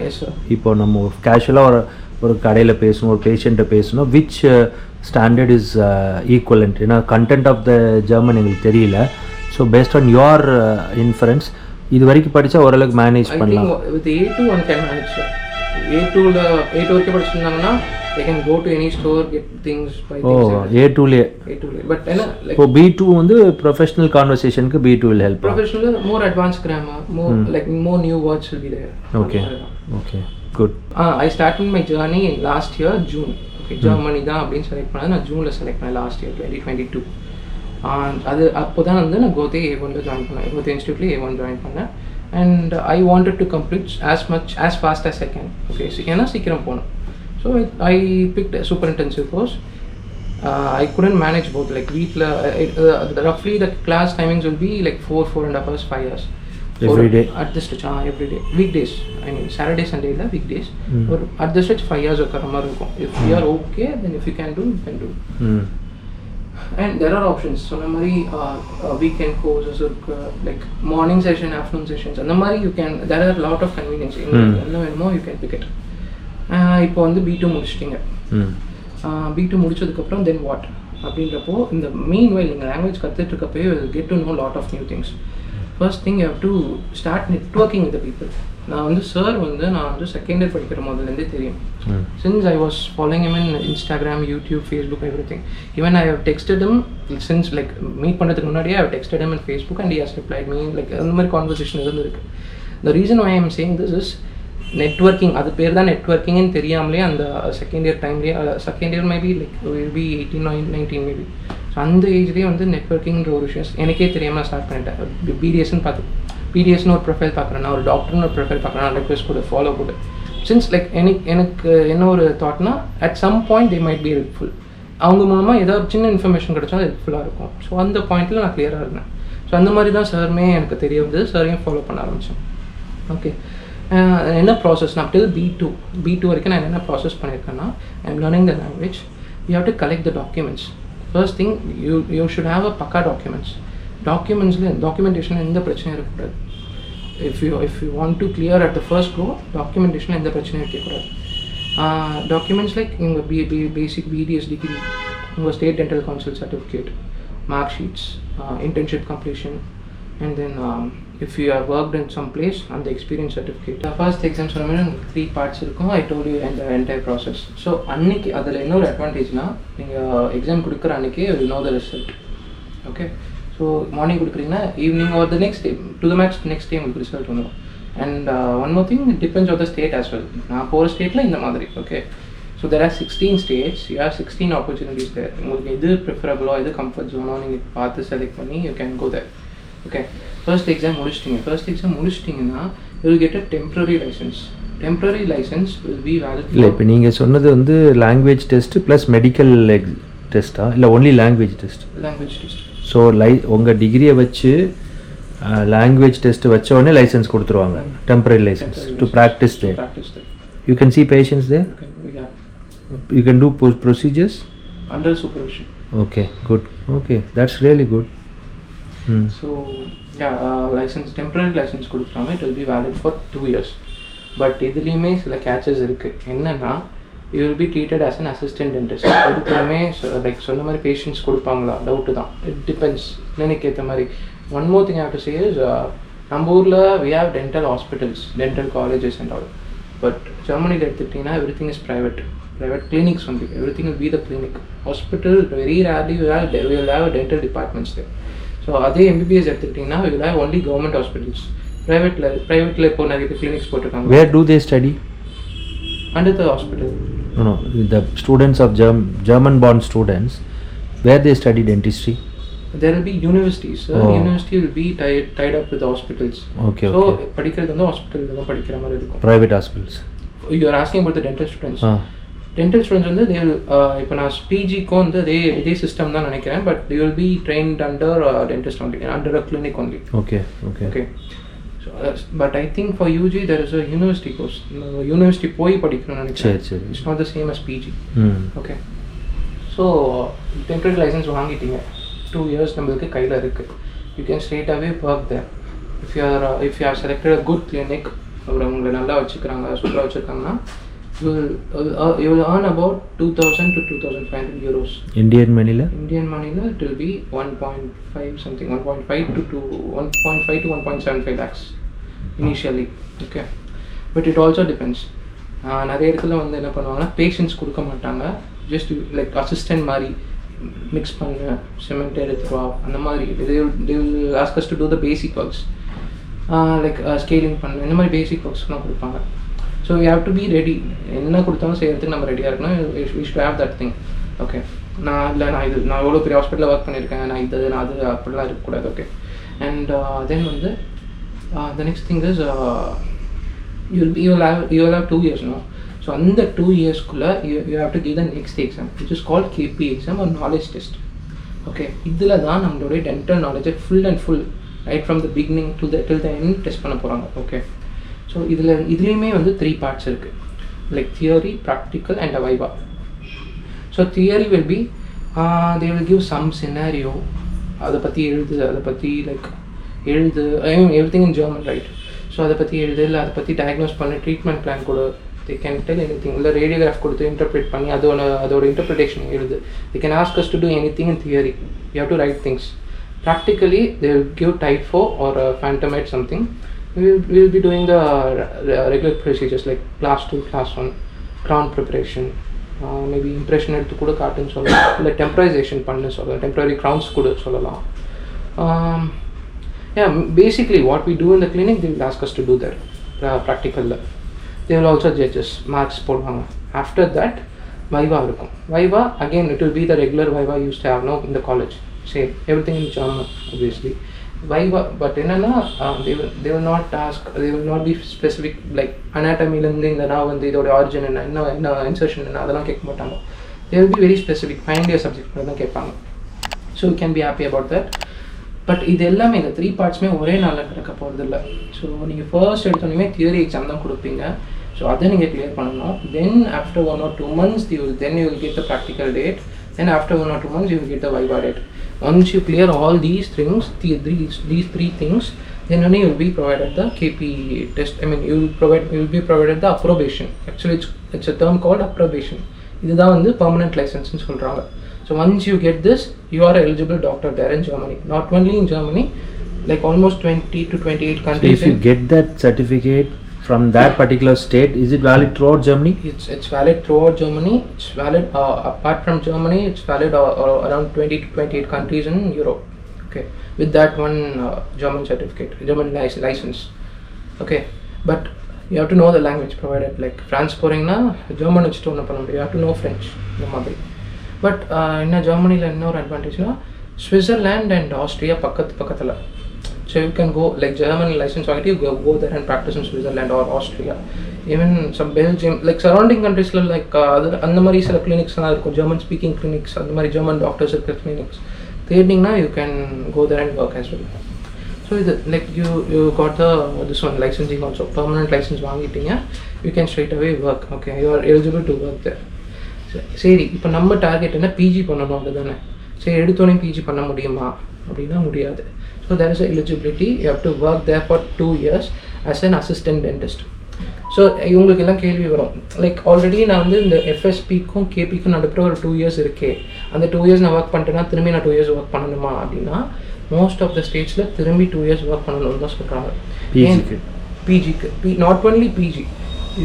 Yes sir. இப்போ நம்ம கேஷுவலாக ஒரு கடையில் பேசணும், ஒரு பேஷண்ட்டை பேசணும், which standard is equivalent? ஏன்னா content of the German எங்களுக்கு தெரியல. So based on your inference, இது வரைக்கும் படித்தா ஓரளவுக்கு மேனேஜ் பண்ணலாம். I think with A2 one can manage sir. A2 வரைக்கும் படிச்சிருந்தாங்கன்னா they can go to any store, get things by themselves. A2 but like B2 வந்து professional conversationக்கு B2 will help. Professional, more advanced grammar, more new words will be there. Okay, good. I started my journey in last year June. Okay, Germany தான் அப்படின்னு select பண்ணேன். நான் ஜூனில் select பண்ணேன் last year 2022. அது அப்போ தான் வந்து நான் கோதே A1 ஜாயின் பண்ணேன். கோதே இன்ஸ்டியூட்லேயே A1 ஜாயின் பண்ணேன். And I wanted to complete as fast as I can. Okay, ஏன்னா சீக்கிரம் போகணும். So I picked a super intensive course. I couldn't manage both. Like வீட்டில் roughly the class timings will be like 4.5 hours, 5 hours. Every day? At the stretch, every day. Weekdays. I mean Saturday, Sunday இல்லை weekdays. Or at the stretch 5 hours உட்கார மாதிரி இருக்கும். If you are okay, then if you can do, you can do. And there are options. So the மாதிரி weekend courses இருக்கு, like morning session, afternoon sessions. அந்த மாதிரி you can, there are a lot of convenience. என்ன வேணுமோ you can pick it. இப்போ வந்து B2 முடிச்சிட்டிங்க. B2 முடிச்சதுக்கப்புறம் then what அப்படின்றப்போ இந்த meanwhile நீங்கள் லாங்குவேஜ் கற்றுட்டு இருக்கப்போ you will get to know lot of new things. First thing you have to start networking with the people. நான் வந்து சார் வந்து நான் வந்து செகண்ட் இயர் படிக்கிற முதல்லேருந்தே தெரியும். Since I was following him in Instagram, YouTube, Facebook, everything. Even I have texted him since like meet பண்ணுறதுக்கு முன்னாடியே I have texted him in Facebook and he has replied me, like அந்த மாதிரி conversation இருந்திருக்கு. The reason why I am saying this is networking. அது பேர் தான் நெட்வொர்க்கிங்னு தெரியாமலே அந்த செகண்ட் இயர் டைம்லேயே, second year maybe like will be 18, 19 maybe. So அந்த ஏஜ்லேயே வந்து நெட்வொர்க்கிங்கிற ஒரு விஷயம் எனக்கே தெரியாமல் ஸ்டார்ட் பண்ணிட்டேன். பிடிஎஸ்ன்னு பார்த்து பிடிஎஸ்னு ஒரு ப்ரொஃபைல் பார்க்குறேன், நான் ஒரு டாக்டர்னு ஒரு ப்ரொஃபைல் பார்க்குறேன், ரெக்வெஸ்ட் கொடு, ஃபாலோ கொடு. சின்ஸ் லைக் எனக்கு என்ன ஒரு தாட்னா at some point they might be helpful. அவங்க மூலமாக ஏதாவது சின்ன இன்ஃபர்மேஷன் கிடச்சா அது ஹெல்ப்ஃபுல்லாக இருக்கும். ஸோ அந்த பாயிண்ட்டில் நான் கிளியராக இருந்தேன். ஸோ அந்த மாதிரி தான் சாருமே எனக்கு தெரிய வந்து சாரையும் ஃபாலோ பண்ண ஆரம்பித்தேன். ஓகே, என்ன ப்ராசஸ் நான் டில் B2 வரைக்கும் நான் என்ன ப்ராசஸ் பண்ணியிருக்கேன்னா, I am learning the language. You have to collect the documents. First thing you should have a பக்கா டாக்குமெண்ட்ஸ். டாக்குமெண்டேஷன் எந்த பிரச்சனையும் இருக்கக்கூடாது. if you want to clear at the first go, documentation எந்த பிரச்சனையும் இருக்கக்கூடாது. டாக்குமெண்ட்ஸ் லைக் உங்கள் பேசிக் BDS degree, உங்கள் state dental council certificate, mark sheets, internship completion, and then if you have worked in some place and the experience certificate. First exam சொன்னோம்னா 3 parts இருக்கும். I told you in the entire process. So அன்னைக்கு அதில் இன்னொரு அட்வான்டேஜ்னா, நீங்கள் exam கொடுக்குற அன்றைக்கி you know the result. Okay, so morning கொடுக்குறீங்கன்னா evening or the next day to the max next day உங்களுக்கு ரிசல்ட் வந்துடும். And one more thing, it depends of the state as well. நான் போகிற ஸ்டேட்டில் இந்த மாதிரி. Okay, so there are 16 states, you have 16 opportunities there. உங்களுக்கு எது ப்ரிஃபரபிளோ எது கம்ஃபர்ட் ஜோனோ நீங்கள் பார்த்து செலக்ட் பண்ணி you can go there. Okay, first exam முடிச்சிட்டிங்கன்னா you will get a temporary licence. Temporary licence will be valid. இல்லை, இப்போ நீங்கள் சொன்னது வந்து லாங்குவேஜ் டெஸ்ட்டு ப்ளஸ் மெடிக்கல் டெஸ்ட்டா இல்லை only language test? Language test. So உங்கள் டிகிரியை வச்சு லாங்குவேஜ் டெஸ்ட்டு வச்ச உடனே லைசன்ஸ் கொடுத்துருவாங்க, temporary licence to practise there. You can see patients there? You can do procedures? Under supervision. Okay, good. Okay, that's really good. So, license, temporary license கொடுத்துருவாங்க. It will be valid for 2 years. But இதுலேயுமே சில catches இருக்குது. என்னென்னா, you will be treated as an assistant dentist. அதுக்குமே like சொன்ன மாதிரி patients கொடுப்பாங்களா, doubt தான். இட் டிபெண்ட்ஸ், கிளினிக் ஏற்ற மாதிரி. One more thing I have to say is, நம்ம ஊரில் we have dental hospitals, dental colleges and all. But ஜெர்மனியில் எடுத்துக்கிட்டிங்கன்னா everything is private clinics only. Everything will be the clinic. Hospital, very rarely we will have dental departments there. So so அதே MBBS எடுத்துக்கிட்டிங்கன்னா you will have only government hospitals. ப்ரைவேட்டில் இப்போ நிறைய பேர் clinics போட்டிருக்காங்க. Where do they study? Under the hospital. No, the students of German born students, where they study dentistry? There will be universities. Oh. University will be tied up with the hospitals. Okay, so okay. படிக்கிறது வந்து ஹாஸ்பிட்டலில் தான் படிக்கிற மாதிரி இருக்கும். Private hospitals. You are asking about the dental students. Dental students வந்து they will இப்போ நான் PG-க்கும் வந்து இதே சிஸ்டம் தான் நினைக்கிறேன், but they will be trained under dentist only, under a clinic only. Okay. So but I think for UG there is a university course. University போய் படிக்கணும்னு நினைக்கிறேன். சரி. It's not the same as PG. Okay. So temporary license வாங்கிட்டீங்க, 2 years நம்மளுக்கு கையில் இருக்குது. You can straight away work there. If you have selected a good clinic, உங்களை நல்லா வச்சுக்கிறாங்க, சூப்பராக வச்சுருக்காங்கன்னா, you will earn about 2,000 to 2,500 euros. Indian money it will be 1.5 something, 1.5 to 1.75 lakhs initially. Okay, but it also depends. நிறைய இடத்துல வந்து என்ன பண்ணுவாங்கன்னா patients கொடுக்க மாட்டாங்க, ஜஸ்ட் லைக் அசிஸ்டன்ட் மாதிரி மிக்ஸ் பண்ண சிமெண்ட் எடுத்துருவா அந்த மாதிரி. they will ask us to do the basic works, like scaling பண்ண இந்த மாதிரி பேசிக் ஒர்க்ஸ்லாம் கொடுப்பாங்க. So we have to be ready. என்ன கொடுத்தாலும் செய்யறதுக்கு நம்ம ரெடியாக இருக்கணும். we should have that thing. Okay, நான் எவ்வளோ பெரிய ஹாஸ்பிட்டலில் ஒர்க் பண்ணியிருக்கேன், நான் அது அப்படிலாம் இருக்கக்கூடாது. ஓகே, அண்ட் தென் வந்து the next thing is you will have 2 years now. So அந்த 2 yearsக்குள்ளே you have to give the next exam, which is called KP exam or knowledge test. Okay, இதில் தான் நம்மளுடைய டென்டல் நாலேஜை full right from the beginning till the end test பண்ண போகிறாங்க. Okay, so இதுலேயுமே வந்து 3 parts இருக்குது, like theory, practical and a viva. So theory will be they will give some scenario, அதை பற்றி எழுது I mean everything in German, right? So அதை பற்றி எழுது, இல்லை அதை பற்றி டயக்னோஸ் பண்ணி ட்ரீட்மெண்ட் பிளான் கொடு, they can tell anything, இல்லை ரேடியோகிராஃப் கொடுத்து இன்டர்பிரேட் பண்ணி அதோட இன்டர்பிரிட்டேஷன் எழுது. they can ask us to do anything in theory. you have to write things. Practically they will give type 4 or phantomate something. we will be doing the regular procedures like class 2, class 1, crown preparation, maybe impression எடுத்து கூட காட்டுன்னு சொல்லலாம், இல்லை temporization பண்ணு சொல்லலாம், temporary crowns கூட சொல்லலாம். Yeah, basically what we do in the clinic, they will ask us to do that practical. They will also judge us, marks போடுவாங்க. After that viva இருக்கும். Viva again it will be the regular viva you used to have now in the college, same everything in German obviously. Viva, but என்னன்னா they will not ask, they will not be specific like anatomy இருந்து இந்த நான் வந்து இதோட origin என்ன insertion என்ன அதெல்லாம் கேட்க மாட்டாங்க. They will be very specific, find your subject தான் கேட்பாங்க. So you can be happy about that. But இது எல்லாமே இந்த 3 பார்ட்ஸுமே ஒரே நாளில் நடக்க போகிறது இல்லை. ஸோ நீங்கள் ஃபர்ஸ்ட் எடுத்தோன்னே தியரி எக்ஸாம் தான் கொடுப்பீங்க. ஸோ அதை நீங்கள் கிளியர் பண்ணணும். Then after 1 or 2 months you will get the practical date. Then after 1 or 2 months you will get the viva date. Once you clear all these things, these 3 things, then only you will be provided the KP test. I mean you will be provided the approbation. Actually it's a term called approbation. இதுதான் வந்து permanent license ன்னு சொல்கிறாங்க. So once you get this, you are an eligible doctor there in Germany. Not only in Germany, like almost 20 to 28 countries. So if you get that certificate from that particular state, is it valid throughout Germany? It's valid throughout Germany. It's valid apart from Germany. It's valid around 20 to 28 countries in Europe. Okay, with that one German certificate, German license. Okay, but you have to know the language provided. Like France போறீங்கன்னா German வச்சுட்டு ஒன்றும் பண்ண முடியாது. You have to know French இந்த மாதிரி. But என்ன ஜெர்மனியில் என்ன ஒரு அட்வான்டேஜ்னா ஸ்விட்சர்லேண்ட் அண்ட் ஆஸ்ட்ரியா பக்கத்தில். So you can go like Germany licence வாங்கிட்டு you go there and practise in Switzerland or Austria, even some Belgium, like surrounding கண்ட்ரீஸில் லைக் அந்த மாதிரி சில கிளினிக்ஸ்லாம் இருக்கும், ஜெர்மன் ஸ்பீக்கிங் கிளினிக்ஸ், அந்த மாதிரி ஜெர்மன் டாக்டர்ஸ் இருக்கிற கிளினிக்ஸ் தேடிங்கன்னா you can go there and work as well. So இது like you got this one licensing also, permanent licence வாங்கிட்டீங்க, you can straight away work. Okay, you are eligible to work there. சரி, இப்போ நம்ம target என்ன, PG பண்ணணும் அப்படிதானே. சரி, எடுத்தோடனே பிஜி பண்ண முடியுமா அப்படின்னா முடியாது. So there is eligibility. You have to work there for 2 years as an assistant dentist. ஸோ இவங்களுக்கு எல்லாம் கேள்வி வரும், லைக் ஆல்ரெடி நான் வந்து இந்த எஃப்எஸ்பிக்கும் கேபிக்கும் நடுப்புற ஒரு 2 years இருக்கே, அந்த 2 years நான் ஒர்க் பண்ணிட்டேன்னா திரும்பி நான் 2 years ஒர்க் பண்ணணுமா அப்படின்னா மோஸ்ட் ஆஃப் த ஸ்டேட்ஸில் திரும்பி 2 years ஒர்க் பண்ணணும்னு தான் சொல்கிறாங்க. பிஜிக்கு not only PG,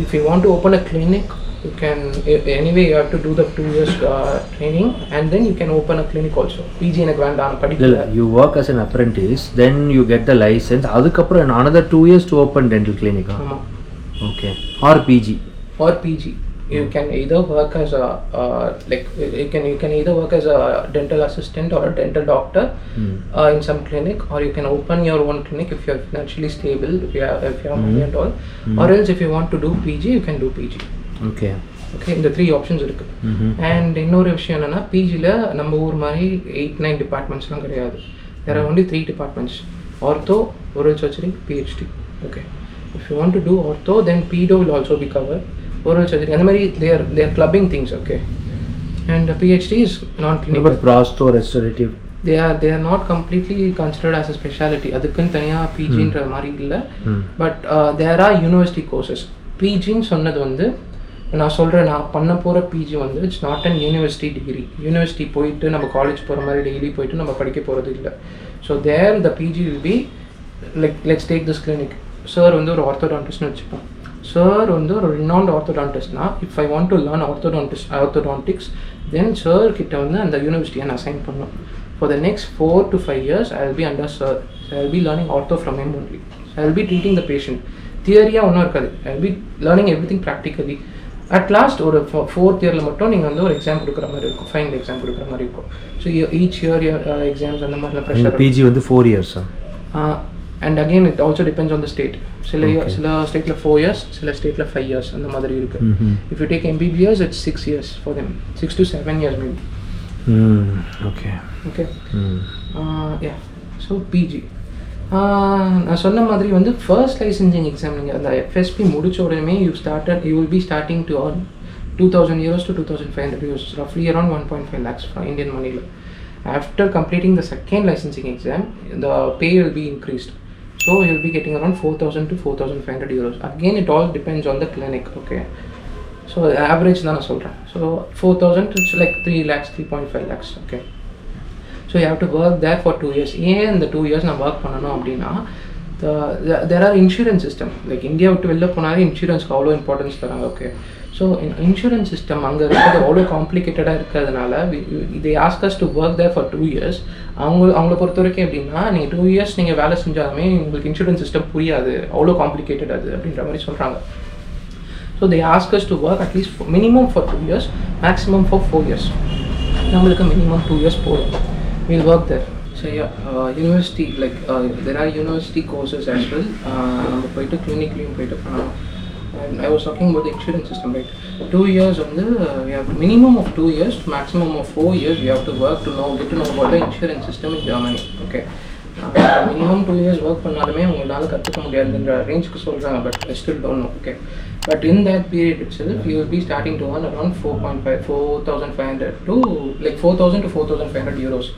if you want to open a clinic You can anyway you have to do the 2 years training, and then you can open a clinic also. PG எனக்கு வேண்டாம் படிக்கல. You work as an apprentice, then you get the license. அதுக்கப்புறம் another 2 years to open dental clinic. ஆமா. Okay. Or PG. Or PG. You can either work as a you can either work as a dental assistant or a dental doctor in some clinic, or you can open your own clinic if you are financially stable, if you have money and all, or else if you want to do PG, you can do PG. Okay. இந்த 3 options இருக்கு. And இன்னொரு விஷயம் என்னன்னா, பிஜியில் நம்ம ஊர் மாதிரி 8-9 டிபார்ட்மெண்ட்ஸ்லாம் கிடையாது. there are only 3 departments: ortho, oral surgery, PhD. Okay, if you want to do ortho, then pedo will also be covered. Oral surgery அந்த மாதிரி they are clubbing things. Okay, and PhD is non-clinical. But prosto restorative, they are not completely considered as a specialty. அதுக்குன்னு தனியாக பிஜின்ற மாதிரி இல்லை. But there are university courses. பிஜின்னு சொன்னது வந்து நான் சொல்கிறேன், நான் பண்ண போகிற பிஜி வந்து it's not an university degree. University போயிட்டு நம்ம காலேஜ் போகிற மாதிரி டெய்லி போயிட்டு நம்ம படிக்க போகிறது இல்லை. So there the PG will be let's take this clinic. Sir வந்து ஒரு ஆர்த்தோடான்டிஸ்ட்னு வச்சுப்போம். சார் வந்து ஒரு ரினவுண்ட் ஆர்த்தோடான்டிஸ்ட்னா, if I want to learn orthodontics, then sir கிட்ட வந்து அந்த யூனிவர்சிட்டியை நான் அசைன் பண்ணணும். For the next 4 to 5 years I will be under sir. I will be learning ortho from him only. I will be treating the patient. தியரியாக ஒன்றும் இருக்காது. ஐ will be learning every thing practically. At last ஒரு 4th இயரில் மட்டும் நீங்கள் வந்து ஒரு exam கொடுக்குற மாதிரி இருக்கும், ஃபைனல் எக்ஸாம் கொடுக்குற மாதிரி இருக்கும். ஸோ ஈச் இயர் எக்ஸாம்ஸ் அந்த மாதிரிலாம் ப்ரெஷர். பிஜி வந்து 4 years. And again it also depends on the state. சில ஸ்டேட்டில் 4 years, சில ஸ்டேட்டில் 5 years அந்த மாதிரி இருக்குது. If you take MBBS, it's 6 years for them, 6 to 7 years maybe. Okay. Yeah, so PG நான் சொன்ன மாதிரி வந்து ஃபர்ஸ்ட் லைசன்சிங் எக்ஸாம் நீங்கள் அந்த FSP முடிச்ச உடனே you will be starting to earn 2,000 euros to 2,500 euros, roughly around 1.5 lakhs Indian money. After completing the second licensing exam, the pay will be increased, so you will be getting around 4,000 to 4,500 euros. Again, it all depends on the clinic. Okay, so average தான் நான் சொல்கிறேன். So 4,000 it's like 3 lakhs, 3.5 lakhs. Okay, so you have to work there for 2 years. ஏன் இந்த 2 years நான் work பண்ணணும் அப்படின்னா, there are insurance system. like India விட்டு வெளில போனாலே இன்சூரன்ஸ்க்கு அவ்வளோ இம்பார்ட்டன்ஸ் தராங்க. ஓகே, ஸோ இன்சூரன்ஸ் சிஸ்டம் அங்கே இருக்கிறது அவ்வளோ காம்ப்ளிகேட்டடாக இருக்கிறதுனால இதை ask us to work there for 2 years. அவங்கள பொறுத்த வரைக்கும் எப்படின்னா, நீங்கள் 2 years நீங்கள் வேலை செஞ்சாலுமே உங்களுக்கு இன்சூரன்ஸ் சிஸ்டம் புரியாது, அவ்வளோ காம்ப்ளிகேட்டட் அது அப்படின்ற மாதிரி சொல்கிறாங்க. So they ask us to work at least minimum for 2 years, maximum for 4 years. நம்மளுக்கு மினிமம் 2 years போதும். we'll work there. So yeah, university, like there are university courses as well. நம்ம போயிட்டு கிளினிக்லையும் போயிட்டு பண்ணலாம். And I was talking about the insurance system, right? 2 years on the we have minimum of 2 years to maximum of 4 years we have to work to get to know about the insurance system in Germany. Okay, minimum 2 years work பண்ணாலுமே உங்களால கற்றுக்க முடியாதுன்ற ரேஞ்சுக்கு சொல்கிறாங்க. But I still don't know. Okay, but in that period itself you will be starting to earn around 4,500 to like 4,000 to 4,500 euros.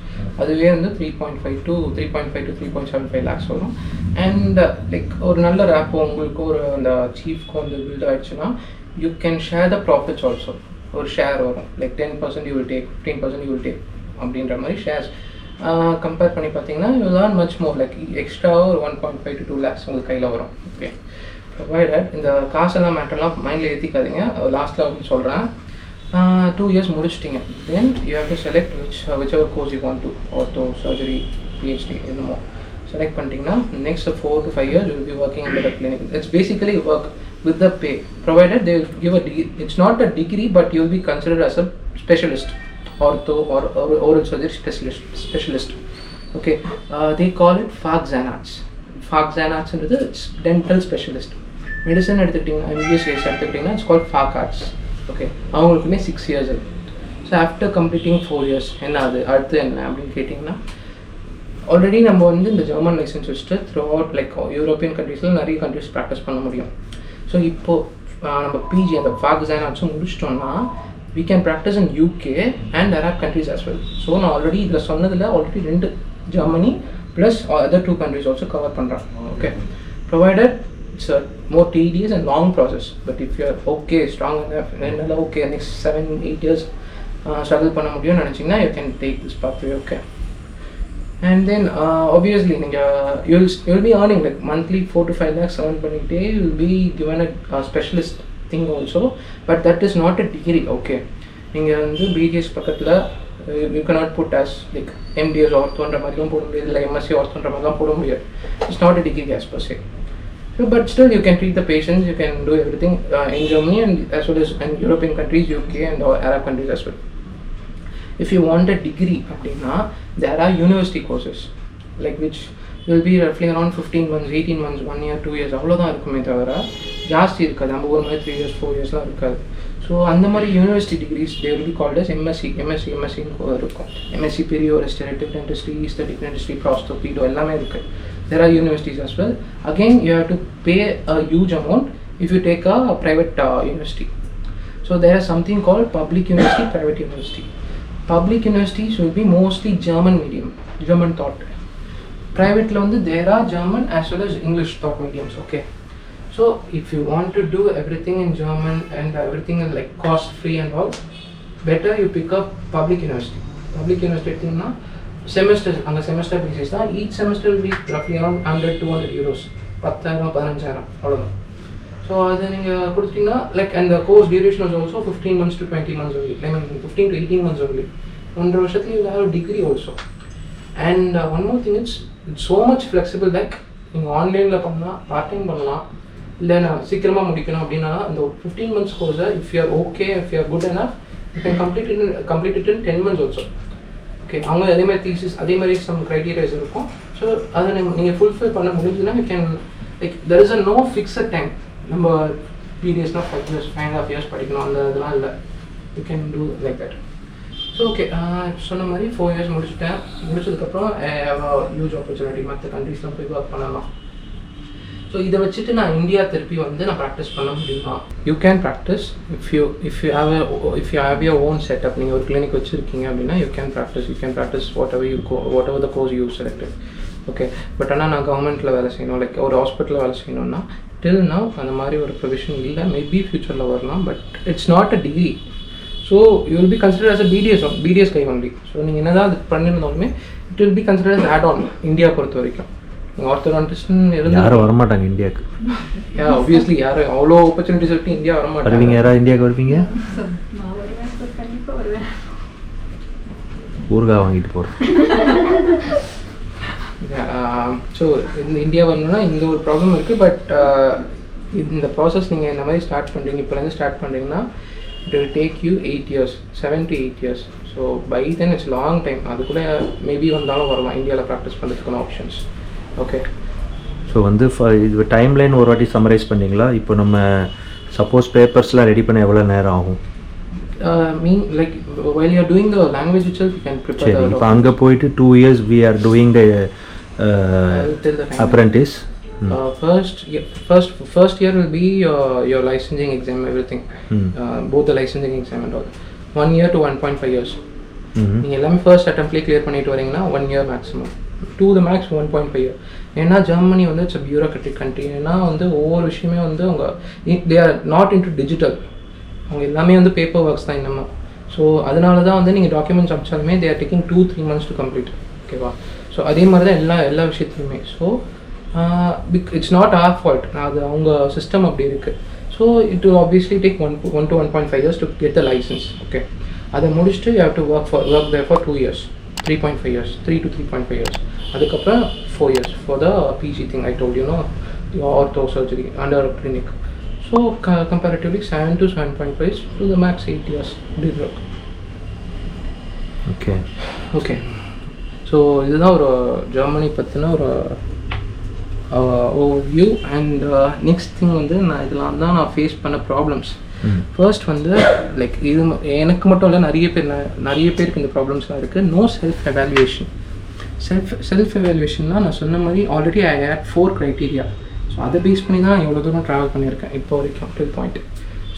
அதுவே வந்து 3.5 to 3.75 lakhs வரும். And like ஒரு நல்ல ரேப்போ உங்களுக்கு ஒரு அந்த சீஃப்க்கு வந்து பில்ட் ஆகிடுச்சுன்னா, you can share the profits also. ஒரு ஷேர் வரும், like 10% you will take, 15% you will take அப்படின்ற மாதிரி ஷேர்ஸ் கம்பேர் பண்ணி பார்த்தீங்கன்னா you learn much more. Like எக்ஸ்ட்ராவாக ஒரு 1.5 to 2 lakhs உங்களுக்கு கையில் வரும். ஓகே, ப்ரொவைடட் இந்த காசெல்லாம் மேட்டர்லாம் மைண்டில் ஏற்றிக்காதீங்க. லாஸ்ட்டில் அப்படின்னு சொல்கிறேன். 2 years முடிச்சிட்டிங்க, then you have to select which ever course you want to, ortho, surgery, PhD என்னமோ select பண்ணிட்டீங்கன்னா next 4 to 5 years you will be working in the clinic. It's basically work with the pay, provided they will give a degree. It's not a degree, but you will be considered as a specialist, ortho or oral surgery specialist. Okay, they call it Fachzahnarzt. Fachzahnarzt it's dental specialist. Medicine எடுத்துக்கிட்டிங்கன்னா, MBBS எடுத்துக்கிட்டிங்கன்னா it's called Facharzt. Okay, அவங்களுக்குமே 6 years இருக்கு. So after completing 4 years என்ன அது அடுத்து என்ன அப்படின்னு கேட்டிங்கன்னா, ஆல்ரெடி நம்ம வந்து இந்த ஜெர்மன் லைசன்ஸ் வச்சுட்டு த்ரூ அவுட் லைக் யூரோப்பியன் கண்ட்ரீஸில் நிறைய கண்ட்ரிஸ் ப்ராக்டிஸ் பண்ண முடியும். ஸோ இப்போது நம்ம பிஜி அந்த Fachzahnarzt முடிச்சிட்டோம்னா we can practice in UK and Arab countries as well. So நான் ஆல்ரெடி இதில் சொன்னதில் already 2 Germany plus other 2 countries also cover பண்ணுறேன். Okay, provided it's a more tedious and long process, but if you are okay, strong enough, and okay next 7-8 years struggle பண்ண முடியும்னு நினச்சிங்கன்னா you can take this pathway. Okay, and then obviously you'll be earning like monthly 4 to 5 lakhs earn பண்ணிக்கிட்டே. you will be given a specialist thing also, but that is not a degree. Okay, நீங்கள் வந்து BDS பக்கத்தில் you cannot put as like MDS orthoன்ற மாதிரிலாம் போட முடியாது, இல்லை MSc orthoன்ற மாதிரிலாம் போட முடியாது. It's not a degree as per se. So, but still you can treat the patients, you can do everything in Germany and as well as in European countries, UK and Arab countries as well. If you want a degree அப்படின்னா there are university courses like which will be roughly around 15 months, 18 months, 1 year, 2 years அவ்வளோதான் இருக்குமே தவிர ஜாஸ்தி இருக்காது. நம்ம ஒரு மாதிரி 3 years 4 yearsலாம் இருக்காது. ஸோ அந்த மாதிரி university degrees they will be called as MSc இருக்கும். MSc Perio, Restorative Dentistry, Aesthetic Dentistry, Prosthopedo எல்லாமே இருக்குது. There are universities as well. Again, you have to pay a huge amount if you take a private university. So there is something called public university, private university. Public universities will be mostly German medium, German taught. Private la vandu there are German as well as English taught mediums. Okay, so if you want to do everything in German and everything is like cost free and all, better you pick up public university. Public university na semester on the semester basis da each semester will be roughly around 100-200 euros, 10,000 15,000 avladha. So adha neenga kuduthina like, and the course duration is also 15 months to 20 months only, I mean 15 to 18 months only. 1 வருஷத்துல you will have a degree also. And one more thing, it's so much flexible, like நீங்கள் ஆன்லைனில் பண்ணலாம், part time பண்ணலாம், இல்லை நான் சீக்கிரமாக முடிக்கணும் அப்படின்னா அந்த 15 months கோர்ஸை if you are okay, if you are good enough, you can complete it in 10 months also. Okay, அவங்க அதே மாதிரி தீசிஸ் அதே மாதிரி சம் க்ரைட்டீரியாஸ் இருக்கும். ஸோ அதை நீங்கள் ஃபுல்ஃபில் பண்ண முடிஞ்சுன்னா you can like there is a no fixed time. நம்ம BDSனால் 5 years 5.5 years படிக்கணும் அந்த இதெல்லாம் இல்லை. You can do like that. So okay, சொன்ன மாதிரி 4 years முடிச்சதுக்கப்புறம் ஹியூஜ் ஆப்பர்ச்சுனிட்டி மற்ற கண்ட்ரீஸ்லாம் போய் ஒர்க் பண்ணலாம். ஸோ இதை வச்சுட்டு நான் இந்தியா திருப்பி வந்து நான் ப்ராக்டிஸ் பண்ண முடியுமா? You can practice if you have your own setup. நீங்கள் ஒரு கிளினிக் வச்சுருக்கீங்க அப்படின்னா you can practice what ever the course you selected. Okay, but ஆனால் நான் கவர்மெண்ட்டில் வேலை செய்யணும், லைக் ஒரு ஹாஸ்பிட்டலில் வேலை செய்யணும்னா டில் நவ் அந்த மாதிரி ஒரு ப்ரொவிஷன் இல்லை. மேபி ஃப்யூச்சரில் வரலாம், but it's not a degree. So you will be consider as a BDS guy only. So நீங்கள் என்ன தான் அது பண்ணியிருந்தாலுமே it will be consider as add on India பொறுத்த வரைக்கும். நீங்கள் ஆர்த்தோடான்டிஸ்ட்னு இருந்து யாரும் வரமாட்டாங்க இந்தியாவுக்கு. ஆப்வியஸ்லி யாரும் அவ்வளோ ஆப்பர்ச்சுனிட்டிஸ் இருக்கு, இந்தியா வரமாட்டாங்க. வருவீங்க? யாராவது இந்தியாவுக்கு வருவீங்க? ஊறுகாய் வாங்கிட்டு போகிறேன். ஸோ இந்த இந்தியா வரணும்னா இந்த ஒரு ப்ராப்ளம் இருக்குது. பட் இந்த ப்ராசஸ் நீங்கள் இந்த மாதிரி ஸ்டார்ட் பண்ணுறீங்க, இப்போலேருந்து ஸ்டார்ட் பண்ணுறீங்கன்னா it will take you 8 years, 7 to 8 years. So by then it's long time. அதுக்குள்ளே மேபி வந்தாலும் வரலாம் இந்தியாவில் ப்ராக்டிஸ் பண்ணுறதுக்கான ஆப்ஷன்ஸ். ஓகே, ஸோ வந்து இது டைம்லைன் ஒரு வாட்டி சம்மரைஸ் பண்ணிங்களா? இப்போ நம்ம சப்போஸ் பேப்பர்ஸ்லாம் ரெடி பண்ண எவ்வளோ நேரம் ஆகும்? like while you are doing the language itself you can prepare. சரி, இப்போ அங்கே போயிட்டு 2 years we are doing the apprentice. First year will be your licensing exam, everything. Both the licensing exam and all. 1 year to 1.5 years. நீங்கள் எல்லாமே first அட்டம்ப்ட்லேயே clear பண்ணிட்டு வரீங்கன்னா 1 year maximum, to the max 1.5 year. ஏன்னா Germany வந்து it's bureaucratic country. ஏன்னா வந்து ஒவ்வொரு விஷயமே வந்து அவங்க they are not into digital, அவங்க எல்லாமே வந்து பேப்பர் ஒர்க்ஸ் தான் இன்னமும். ஸோ அதனால தான் வந்து நீங்கள் டாக்குமெண்ட்ஸ் அனுப்பிச்சாலுமே they are taking 2-3 months to complete. ஓகேவா? ஸோ அதே மாதிரி தான் எல்லா விஷயத்துலையுமே. So it's not our fault, அது அவங்க சிஸ்டம் அப்படி இருக்குது. So it will obviously take 1 to 1.5 years to get the license. Okay, அதை முடிச்சுட்டு you have to work there for 2 years, 3.5 years, 3 to 3.5 years. அதுக்கப்புறம் 4 years for the PG thing I told you, no, your ortho surgery under a clinic. So comparatively 7 to 7.5 years to the max 8 years did work. Okay. So இதுதான் ஒரு Germany பற்றின ஒரு overview. And next thing வந்து நான் இதெல்லாம் தான் நான் face பண்ண ப்ராப்ளம்ஸ். ஃபர்ஸ்ட் வந்து லைக் இது எனக்கு மட்டும் இல்லை, நிறைய பேருக்கு இந்த ப்ராப்ளம்ஸ்லாம் இருக்குது. No self evaluation. செல்ஃப் எவாலுவேஷன்லாம் நான் சொன்ன மாதிரி already I had 4 criteria. So அதை பேஸ் பண்ணி தான் எவ்வளோ தூரம் ட்ராவல் பண்ணியிருக்கேன் இப்போ வரைக்கும் till point.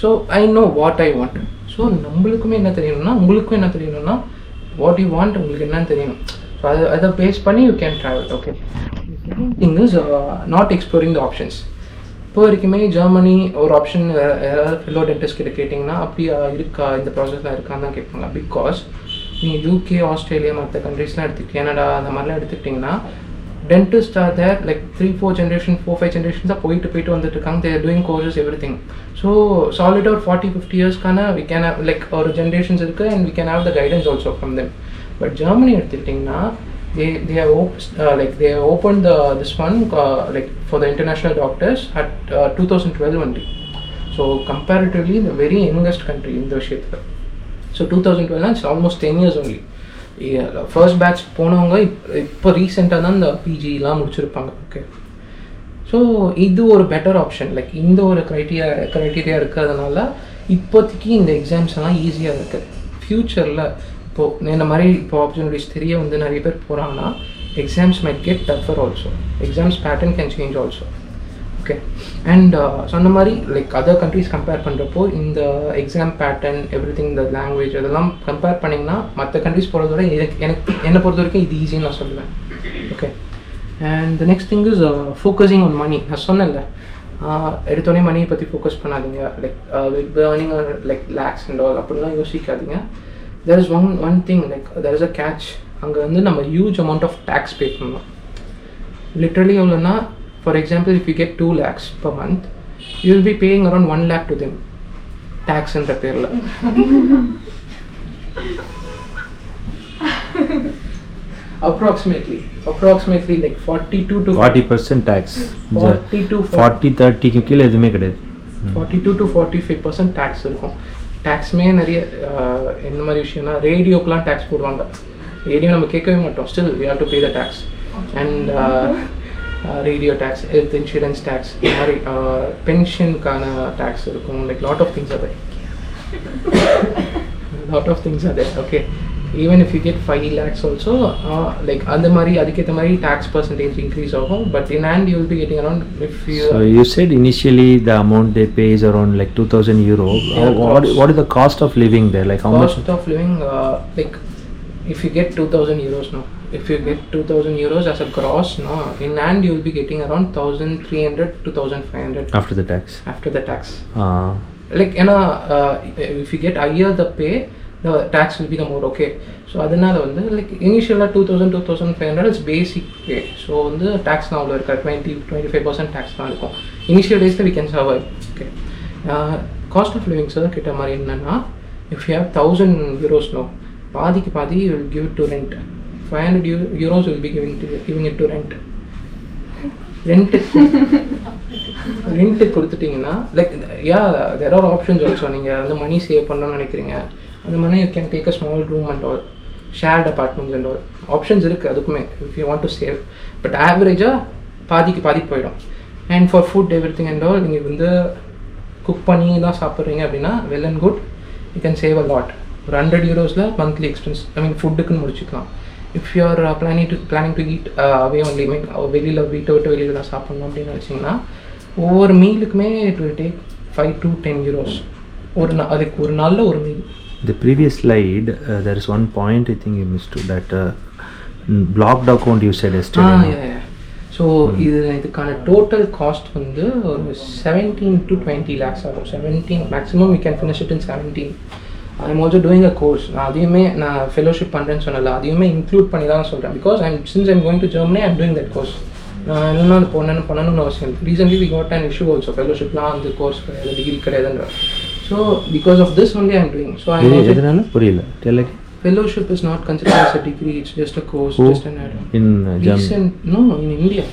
So I know what I want. So நம்மளுக்குமே என்ன தெரியணும்னா, உங்களுக்கும் என்ன தெரியணும்னா, வாட் யூ வாண்ட் உங்களுக்கு என்னன்னு தெரியணும். ஸோ அதை பேஸ் பண்ணி you can travel. Okay, thing is not exploring the options. இப்போ வரைக்குமே ஜெர்மனி ஒரு ஆப்ஷன் ஏதாவது ஃபெல்லோ டென்டிஸ்ட் கிட்ட கேட்டிங்கன்னா அப்படியா இருக்கா, இந்த ப்ராசஸ்லாம் இருக்கான்னு தான் கேட்பாங்க. பிகாஸ் நீங்கள் UK, ஆஸ்திரேலியா மற்ற கண்ட்ரீஸ்லாம் கனடா அந்த மாதிரிலாம் எடுத்துக்கிட்டிங்கன்னா dentists are there, like 3-4 generation, 4-5 generations are போயிட்டு வந்துட்டு இருக்காங்க. They are doing courses, everything. So solid or 40-50 years kana we can have like our generations irukku, and we can have the guidance also from them. But Germany எடுத்துக்கிட்டிங்கன்னா they have opened this one like for the international doctors at 2012 only. So comparatively the very youngest country in the விஷயத்துல. So 2012 it's almost 10 years only. First batch போனவங்க இப்போ ரீசெண்டாக தான் இந்த பிஜிலாம் முடிச்சிருப்பாங்க. Okay, so இது ஒரு better option. Like இந்த ஒரு க்ரைட்டீரியா இருக்கிறதுனால இப்போதைக்கு இந்த எக்ஸாம்ஸ் எல்லாம் ஈஸியாக இருக்குது. ஃப்யூச்சரில் இப்போது இந்த மாதிரி இப்போ ஆப்பர்ச்சுனிட்டிஸ் தெரிய வந்து நிறைய பேர் போகிறாங்கன்னா exams might get tougher also. Exams pattern can change also. Okay, and சொன்ன மாதிரி லைக் அதர் கண்ட்ரிஸ் கம்பேர் பண்ணுறப்போ இந்த எக்ஸாம் பேட்டர்ன் எவ்ரிதிங், இந்த லாங்குவேஜ் அதெல்லாம் கம்பேர் பண்ணிங்கன்னா மற்ற கண்ட்ரிஸ் போகிறத விட என்னை பொறுத்த வரைக்கும் இது ஈஸின்னு நான் சொல்லுவேன். Okay, and the next thing is focusing on money. நான் சொன்னேன்ல, எடுத்தோடனே மணியை பற்றி ஃபோக்கஸ் பண்ணாதீங்க. Like earning like lakhs and all அப்படிலாம் யோசிக்காதீங்க. There is one thing, like there is a catch. அங்கே வந்து நம்ம huge amount of tax pay பண்ணணும். லிட்ரலி எவ்வளோன்னா, for example, if you get 2 lakhs per month, you will be paying around 1 lakh to them, tax and repair. Approximately like 42 to 40% tax. 40-30 க்கு கீழ எதுமே கிடையாது. 42 to 45% tax இருக்கும். டாக்ஸ்மே நிறைய என்ன மாதிரி விஷயம்னா, ரேடியோக்கெலாம் டேக்ஸ் போடுவாங்க. ரேடியோ நம்ம கேட்கவே மாட்டோம், still we have to pay the tax. And radio tax, health insurance tax, இந்த மாதிரி பென்ஷனுக்கான டேக்ஸ் இருக்கும். Like lot of things are there. Okay, even if you get 5 lakhs also, like அந்த மாதிரி அதுக்கேற்ற மாதிரி டேக்ஸ் பர்சன்டேஜ் இன்க்ரீஸ் ஆகும். But in hand you will be getting around, if you so you said initially the amount they pay is around like 2,000 euro. What is the cost of living there? Like how much cost of living, like if you get 2,000 euros now, if you get 2,000 euros as a gross, no, in hand you will be getting around 1,300 to 1,500 after the tax. Like if you get higher the pay, the tax will be the more. Okay, so அதனால வந்து like initially 2,000 to 2,500 is basic pay. So வந்து tax now இருக்க 20-25% tax தான் இருக்கும். Initial days we can survive. Okay, cost of living sir கிட்ட மாதிரி என்னன்னா, if you have 1,000 euros now, பாதிக்கு பாதி you will give it to rent. 500 euros will be giving it to rent. Rent கொடுத்துட்டிங்கன்னா, like there are options also. நீங்கள் அந்த money save பண்ணணும்னு நினைக்கிறீங்க, அந்த மணி you can take a small room and all, shared apartments and all. Options இருக்குது அதுக்குமே, if you want to save. But ஆவரேஜாக பாதிக்கு போயிடும். And for food everything and all, நீங்கள் வந்து குக் பண்ணி தான் சாப்பிட்றீங்க அப்படின்னா well and good, you can save a lot. ஒரு 100 euros monthly expense, I mean ஃபுட்டுக்குன்னு முடிச்சுக்கலாம். If you are planning to eat away only, mean வெளியில் வீட்டை விட்டு வெளியில் தான் சாப்பிட்ணும் அப்படின்னு நினச்சிங்கன்னா, ஒவ்வொரு மீலுக்குமே it will take 5 to 10 euros. அதுக்கு ஒரு நாளில் ஒரு meal. The previous slide, there is one point I think you missed to that blocked account you said yesterday. Yeah. So இதுக்கான டோட்டல் காஸ்ட் வந்து ஒரு 17 to 20 lakhs ஆகும். 17 maximum you can finish it in 17. I am also doing a course. அதையுமே நான் fellowship பண்ணுறேன்னு சொன்னல, அதையுமே include பண்ணி தான் சொல்கிறேன். Because since I'm going to Germany, I'm doing that course. நான் என்னென்னா அது பண்ணணும்னு அவசியம் இல்லை. Recently we got an issue also, ஃபெலோஷிப்லாம் அந்த கோர்ஸ் கிடையாது, டிகிரி கிடையாதுன்ற. So because of this only I'm doing. So எதனால புரியல? Fellowship is not considered as a degree, it's just a course, just an add-on. In Germany? No, in India.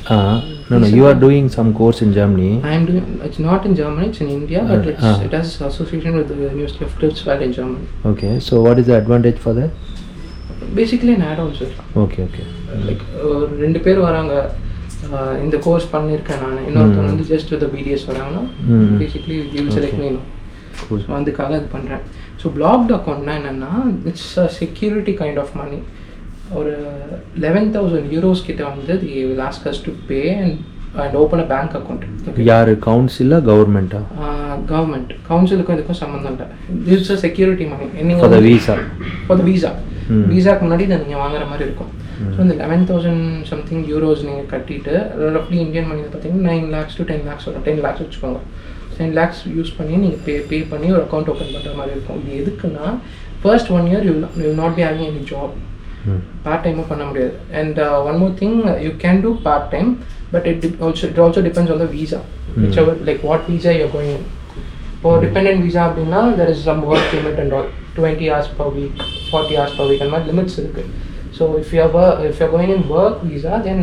No, you are doing some course in Germany. I am doing, it's not in Germany, it's in India, but it has association with the University of Greifswald in Germany. Okay, so what is the advantage for that? Basically an add-on, sir. Okay. Like, ரெண்டு பேர் வராங்க, இந்த course பண்ணியிருக்கேன் நான், இன்னொருத்தவங்க வந்து just with BDS வராங்கன்னா, basically you will select me. அதுக்காக அது பண்ணுறேன். ஸோ பிளாக்ட் அக்கௌண்ட்னா என்னென்னா, it's a security kind of money. ஒரு 11,000 euros கிட்ட வந்து they will ask us to pay and open a bank account. யார் கவுன்சிலா கவர்மெண்ட்டா? கவர்மெண்ட். கவுன்சிலுக்கும் இதுக்கும் சம்மந்தம் இல்லை. It's a security money. For the visa. விசாக்கு முன்னாடி இதை நீங்கள் வாங்குற மாதிரி இருக்கும். ஸோ இந்த 11,000 something euros நீங்கள் கட்டிட்டு, ரஃப்லி இந்தியன் மணியில் பார்த்தீங்கன்னா 9 lakhs to 10 lakhs வரும். 10 lakhs வச்சுக்கோங்க. 10 lakhs யூஸ் பண்ணி நீங்கள் பே பண்ணி ஒரு அக்கௌண்ட் ஓப்பன் பண்ணுற மாதிரி இருக்கும். இது எதுக்குன்னா, first 1 year you will not be having any job. Part டைமும் பண்ண முடியாது. And one more thing, you can do part time, but it also depends on the visa, whichever, like what visa you're going in. For dependent visa அப்படின்னா there is some work limit and all, 20 hours per week, 40 hours per week and மாதிரி limits இருக்கு. So if you're going in work visa, then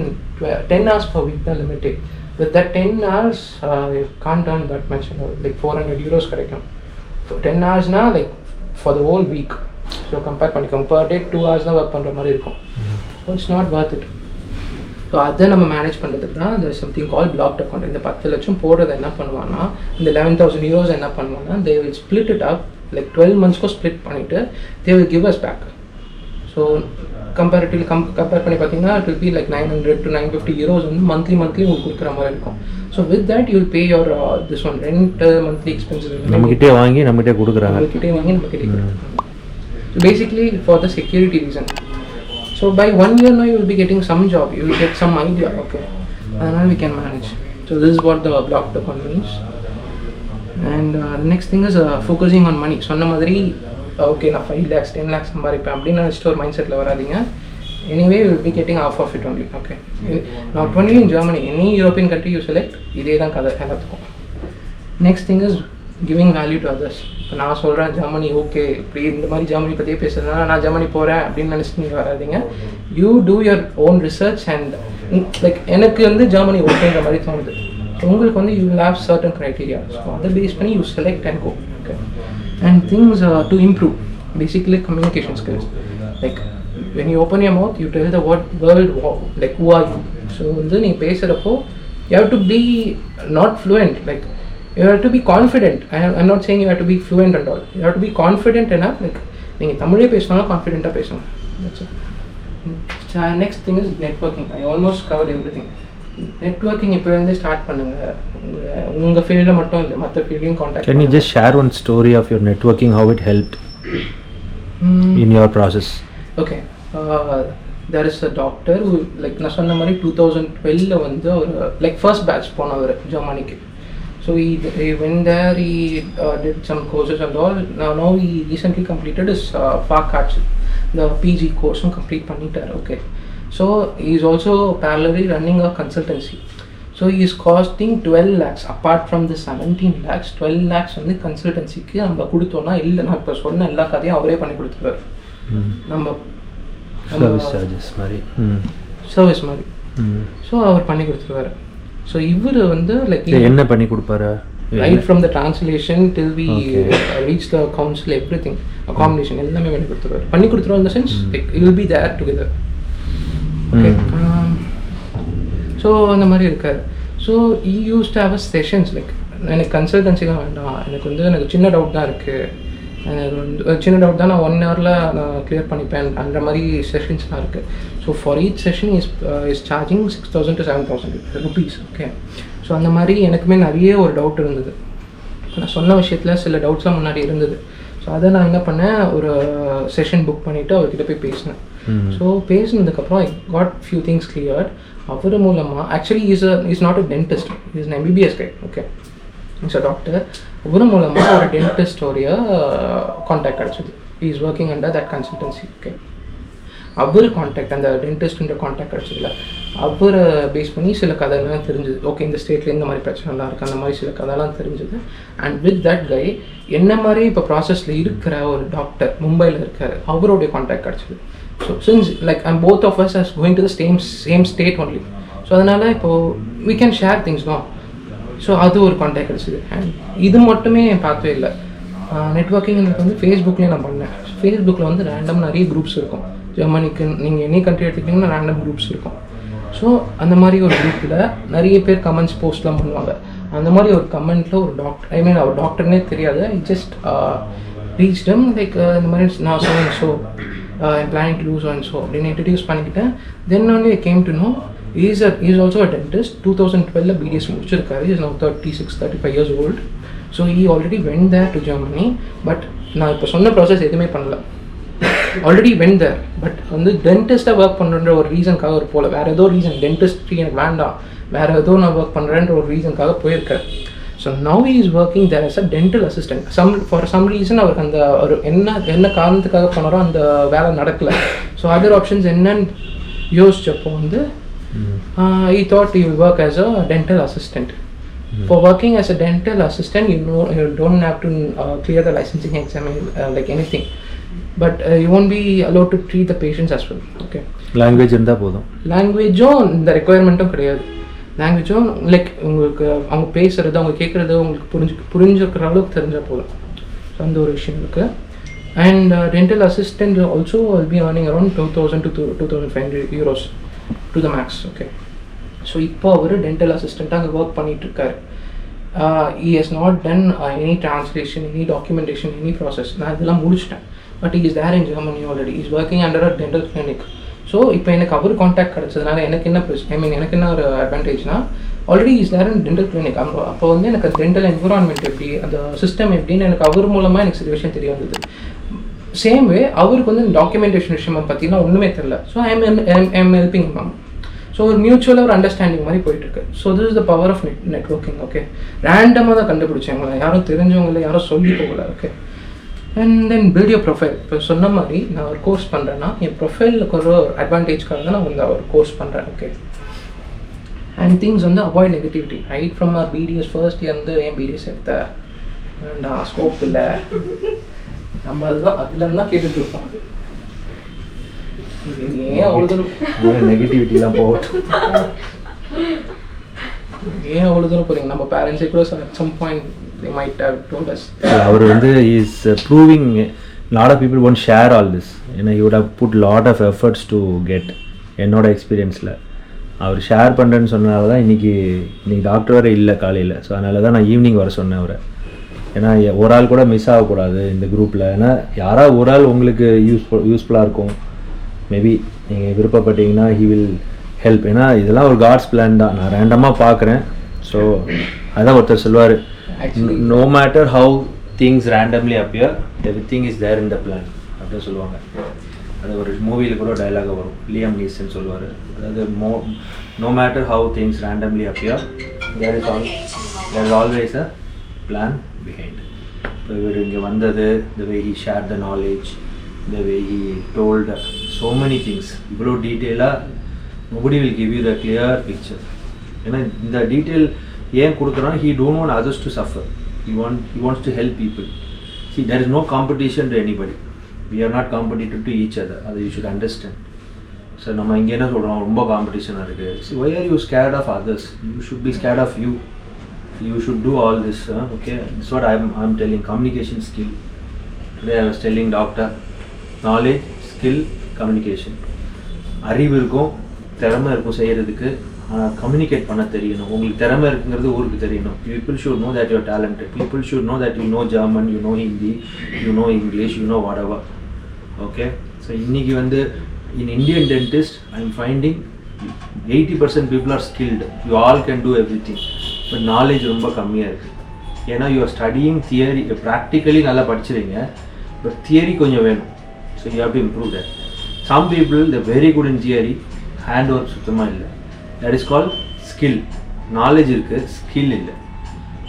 10 hours per week தான் limited. With that 10 hours you can't earn that much, like 400 euros கிடைக்கும். For 10 hours na, like for the whole week, so compare பண்ணிக்கோங்க, per day 2 hours தான் work பண்ணுற மாதிரி இருக்கும். So it's not worth it. So அதை நம்ம manage பண்ணுறதுக்கு தான் there is something called blocked account. இந்த 10 லட்சம் போடுறது என்ன பண்ணுவான்னா, இந்த 11,000 euros என்ன பண்ணுவாங்கன்னா, they will split it up, like 12 monthsக்கு split பண்ணிவிட்டு they will give us back. So comparatively compare பண்ணி பார்த்தீங்கன்னா it will be like 900 to 950 euros வந்து மந்த்லி உங்களுக்கு கொடுக்குற மாதிரி இருக்கும். So with that you will pay your this one rent, monthly expenses நம்மகிட்டே வாங்கி நம்மகிட்டே கொடுக்குறாங்க. So basically for the security reason. So by 1 year now you will be getting some job, you will get some idea, okay, and then we can manage. So this is what the blocked account means. And the next thing is focusing on money. சொன்ன மாதிரி okay நான் 5 lakhs 10 lakhs சம்பாதிப்பேன் அப்படின்னு நினச்சிட்டு ஒரு mind settle வராதிங்க. Anyway you will be getting half of it only, okay. Not only in Germany, any European country you select, இதே தான் கதை எல்லாத்துக்கும். Next thing is giving value to others. இப்போ நான் சொல்கிறேன் ஜெர்மனி ஓகே, இப்படி இந்த மாதிரி ஜெர்மனி பற்றியே பேசுகிறதுனால நான் ஜெர்மனி போகிறேன் அப்படின்னு நினச்சிட்டு நீங்கள் வராதிங்க. You do your own research and like எனக்கு வந்து ஜெர்மனி ஓகேங்கிற மாதிரி தோணுது. உங்களுக்கு வந்து you will have certain criteria. So அதை பேஸ் பண்ணி you select and go, okay. And things to improve, basically communication skills. Like when you open your mouth, you tell the world like who are you. So வந்து நீ பேசுகிறப்போ you have to be not fluent, like you have to be confident. I'm not saying you have to be fluent and all. You have to be confident enough, like நீங்கள் தமிழே பேசினாலும் கான்ஃபிடென்ட்டாக பேசணும். That's it. Next thing is networking. I almost covered everything. Networking இப்போ வந்து start பண்ணுங்கள். உங்கள் ஃபீல்டில் மட்டும் இல்லை, மற்ற ஃபீல்டையும் contact. Can you just share one story of your networking, how it helped in your process? Okay. There is a doctor who, like நான் சொன்ன மாதிரி 2012 வந்து ஒரு like first batch போனவர் ஜெர்மனிக்கு. So he went there, he did some courses and all. Now he recently completed his Fachkatsch, the PG course, complete பண்ணிட்டார், okay. So he is also parallelly running a consultancy. So he is costing 12 lakhs apart from the 17 lakhs. 12 lakhs வந்து கன்சல்டன்சிக்கு நம்ம கொடுத்தோம்னா, இல்லை நான் இப்போ சொன்ன எல்லா கதையும் அவரே பண்ணி கொடுத்துருவார். நம்ம சர்வீஸ் சார்ஜஸ் மாதிரி, சர்வீஸ் மாதிரி. ஸோ அவர் பண்ணி கொடுத்துருவார். ஸோ இவர் வந்து லைக் என்ன பண்ணி கொடுப்பாரு, right from the translation till we reach the council, everything, accommodation எல்லாமே பண்ணி கொடுத்துருவார். பண்ணி கொடுத்துருவோம் இந்த sense like you will be there together, okay. So அந்த மாதிரி இருக்கார். So we used to have a sessions, like எனக்கு கன்சல்டன்சிலாம் வேண்டாம், எனக்கு சின்ன டவுட் தான் இருக்குது, எனக்கு வந்து சின்ன டவுட் தான், நான் 1 hourல நான் கிளியர் பண்ணிப்பேன் அந்த மாதிரி செஷன்ஸ்லாம் இருக்குது. So for each session is charging 6,000 to 7,000 rupees, okay. So அந்த மாதிரி எனக்குமே நிறைய ஒரு டவுட் இருந்தது. நான் சொன்ன விஷயத்தில் சில டவுட்ஸ்லாம் முன்னாடி இருந்தது. ஸோ அதை நான் என்ன பண்ணேன், ஒரு செஷன் புக் பண்ணிவிட்டு அவர்கிட்ட போய் பேசினேன். ஸோ பேசினதுக்கப்புறம் I got few things cleared. அவர் மூலமாக actually is not a dentist, is an MBBS guy, okay. Is a doctor. அவர் மூலமாக ஒரு டென்டிஸ்டோடைய கான்டாக்ட் கிடச்சிது. Is working under that consultancy, okay. அவர் கான்டாக்ட், அந்த டென்டிஸ்ட்ன்ற கான்டாக்ட் கிடச்சதில்ல, அவரை பேஸ் பண்ணி சில கதைலாம் தெரிஞ்சுது. ஓகே, இந்த ஸ்டேட்டில் இந்த மாதிரி பிரச்சனைலாம் இருக்குது, அந்த மாதிரி சில கதைலாம் தெரிஞ்சுது. அண்ட் வித் தட் கை என்ன மாதிரி இப்போ ப்ராசஸில் இருக்கிற ஒரு டாக்டர் மும்பையில் இருக்கார், அவருடைய கான்டாக்ட் கிடச்சிது. So since like I'm both of us as going to the same state only. So அதனால் இப்போது we can share things no. So அது ஒரு கான்டாக்ட் கிடச்சிது. அண்ட் இது மட்டுமே பார்த்தவே இல்லை, நெட்ஒர்க்கிங் எனக்கு வந்து ஃபேஸ்புக்லேயும் நான் பண்ணேன். ஃபேஸ்புக்கில் வந்து ரேண்டம் நிறைய குரூப்ஸ் இருக்கும். ஜெர்மனிக்கு நீங்கள் எனி கண்ட்ரி எடுத்துக்கிட்டிங்கன்னா ரேண்டம் குரூப்ஸ் இருக்கும். ஸோ அந்த மாதிரி ஒரு குரூப்பில் நிறைய பேர் கமெண்ட்ஸ் போஸ்ட்லாம் பண்ணுவாங்க. அந்த மாதிரி ஒரு கமெண்ட்டில் ஒரு டாக்டர், ஐ மீன் அவர் டாக்டர்னே தெரியாது, I just reach them like இந்த மாதிரி நான் so I'm planning to lose and so அப்படின்னு இன்ட்ரடியூஸ் பண்ணிக்கிட்டேன். Then only I came to know is also a dentist. 2012 BDS முடிச்சிருக்காரு. Is now 35 years old. So he already went there to Germany. But நான் இப்போ சொன்ன process எதுவுமே பண்ணல, already went there. But வந்து டென்டிஸ்ட்டாக work பண்ணுற ஒரு ரீசனுக்காக ஒரு போல் வேறு ஏதோ ரீசன், டென்டிஸ்ட்ரி எனக்கு வேண்டாம், வேறு ஏதோ நான் ஒர்க் பண்ணுறேன்ற ஒரு ரீசனுக்காக போயிருக்கேன். So now he is working there as a dental assistant. For some reason அவருக்கு அந்த ஒரு என்ன காரணத்துக்காக போனாரோ அந்த வேலை நடக்கலை. ஸோ அதர் ஆப்ஷன்ஸ் என்னன்னு யோசிச்சப்போ வந்து he thought he will work as a dental assistant. For working as a dental assistant, you don't have to clear the licensing exam like anything, but you won't be allowed to treat the patients as well. Okay, language இருந்தா போதும். லாங்குவேஜும் இந்த ரெக்குயர்மெண்ட்டும் கிடையாது. லாங்குவேஜும் like உங்களுக்கு அவங்க பேசுறது அவங்க கேட்குறது உங்களுக்கு புரிஞ்சுக்கிற அளவுக்கு தெரிஞ்சால் போதும். ஸோ அந்த ஒரு விஷயம் இருக்குது. And dental assistant also will be earning around 2,000 to 2,500 euros to the max. Okay, so இப்போ அவர் டென்டல் அசிஸ்டண்ட்டாக அங்கே work பண்ணிகிட்ருக்காரு. he has not done any translation, any documentation, any process. நான் இதெல்லாம் முடிச்சிட்டேன். But he is there in Germany already. He is working under a dental clinic. So இப்போ எனக்கு அவர் contact கிடச்சதுனால எனக்கு என்ன எனக்கு என்ன ஒரு அட்வான்டேஜ்னா, already is there in dental clinic. அப்போ வந்து எனக்கு டென்டல் என்விரான்மெண்ட் எப்படி, அந்த சிஸ்டம் எப்படின்னு எனக்கு அவர் மூலமாக எனக்கு சில விஷயம் தெரிய வந்தது. சேம் வே அவருக்கு வந்து டாக்குமெண்டேஷன் விஷயம் பார்த்தீங்கன்னா ஒன்றுமே தெரியல. So I'm helping ma'am. So ஒரு மியூச்சுவலாக ஒரு அண்டர்ஸ்டாண்டிங் மாதிரி போயிட்டுருக்கு. So this is the power of networking. Okay, ரேண்டமாக தான் கண்டுபிடிச்சவங்கள, யாரும் தெரிஞ்சவங்கள யாரும் சொல்லி போகல. Okay, and then build your profile. இப்போ சொன்ன மாதிரி நான் ஒரு கோர்ஸ் பண்ணுறேன்னா என் ப்ரொஃபைலுக்கு ஒரு அட்வான்டேஜ்க்காக தான் நான் வந்து ஒரு கோர்ஸ் பண்ணுறேன். ஓகே, அண்ட் திங்ஸ் வந்து avoid negativity. Right from our BDS first year வந்து ஏன் BDS எடுத்த வேண்டாம், ஸ்கோப் இல்லை, நம்ம அதுதான் தான் கேட்டுட்ருக்கோம். ஏன் அவ்வளோ தூரம் நெகட்டிவிட்டிலாம் போகட்டும், ஏன் அவ்வளோ தூரம் போகிறீங்க? நம்ம பேரண்ட்ஸே கூட some point they might have told us. அவர் வந்து is proving lot of people won't share all this. he would have put lot of efforts to get. என்னோட எக்ஸ்பீரியன்ஸில் அவர் ஷேர் பண்ணுறேன்னு சொன்னதால தான் இன்றைக்கி டாக்டர் வர இல்லை காலையில். ஸோ அதனால தான் நான் ஈவினிங் வர சொன்னேன் அவரை. ஏன்னா ஒரு ஆள் கூட மிஸ் ஆகக்கூடாது இந்த குரூப்பில். ஏன்னா யாராவது ஒரு ஆள் உங்களுக்கு யூஸ்ஃபுல்லாக இருக்கும். மேபி நீங்கள் விருப்பப்பட்டீங்கன்னா he will help. ஏன்னா இதெல்லாம் ஒரு காட்ஸ் பிளான் தான். நான் ரேண்டமாக பார்க்குறேன். ஸோ அதான் ஒருத்தர் சொல்லுவார், no matter how things randomly appear, everything is there in the plan அப்படின்னு சொல்லுவாங்க. அது ஒரு மூவியில் கூட டைலாக வரும், லியம் நீசன் சொல்லுவார். அதாவது no matter how things randomly appear, there is always a plan behind. இப்போ இவர் இங்கே வந்தது, the way he shared the knowledge, the way he told so many things, இவ்வளோ டீட்டெயிலாக nobody will give you the clear picture. ஏன்னா இந்த detail ஏன் கொடுக்குறான், he don't want others to suffer. He wants to help people. See, there is no competition to anybody. We are not competitive to each other. That you should understand. So நம்ம இங்கே என்ன சொல்கிறோம், ரொம்ப காம்படிஷனாக இருக்குது. See, why are you scared of others? You should be scared of you. You should do all this. Okay, that's what I'm telling. Communication skill. Today I was telling doctor, knowledge, skill, communication. அறிவு இருக்கும், திறமை இருக்கும் செய்கிறதுக்கு, communicate பண்ண தெரியணும். உங்களுக்கு திறமை இருக்குங்கிறது ஊருக்கு தெரியணும். People should know that you're talented. People should know that you know German, you know Hindi, you know English, you know whatever. Okay, so இன்றைக்கி வந்து in Indian dentist I am finding 80% people are skilled. You all can do everything. But knowledge ரொம்ப கம்மியாக இருக்குது. ஏன்னா you are studying theory. Practically நல்லா படிச்சிருங்க, but theory கொஞ்சம் வேணும். So you have to improve that. Some people they're very good in theory, hand work சுத்தமாக இல்லை. That is called skill. Knowledge இருக்கு, skill இல்லை.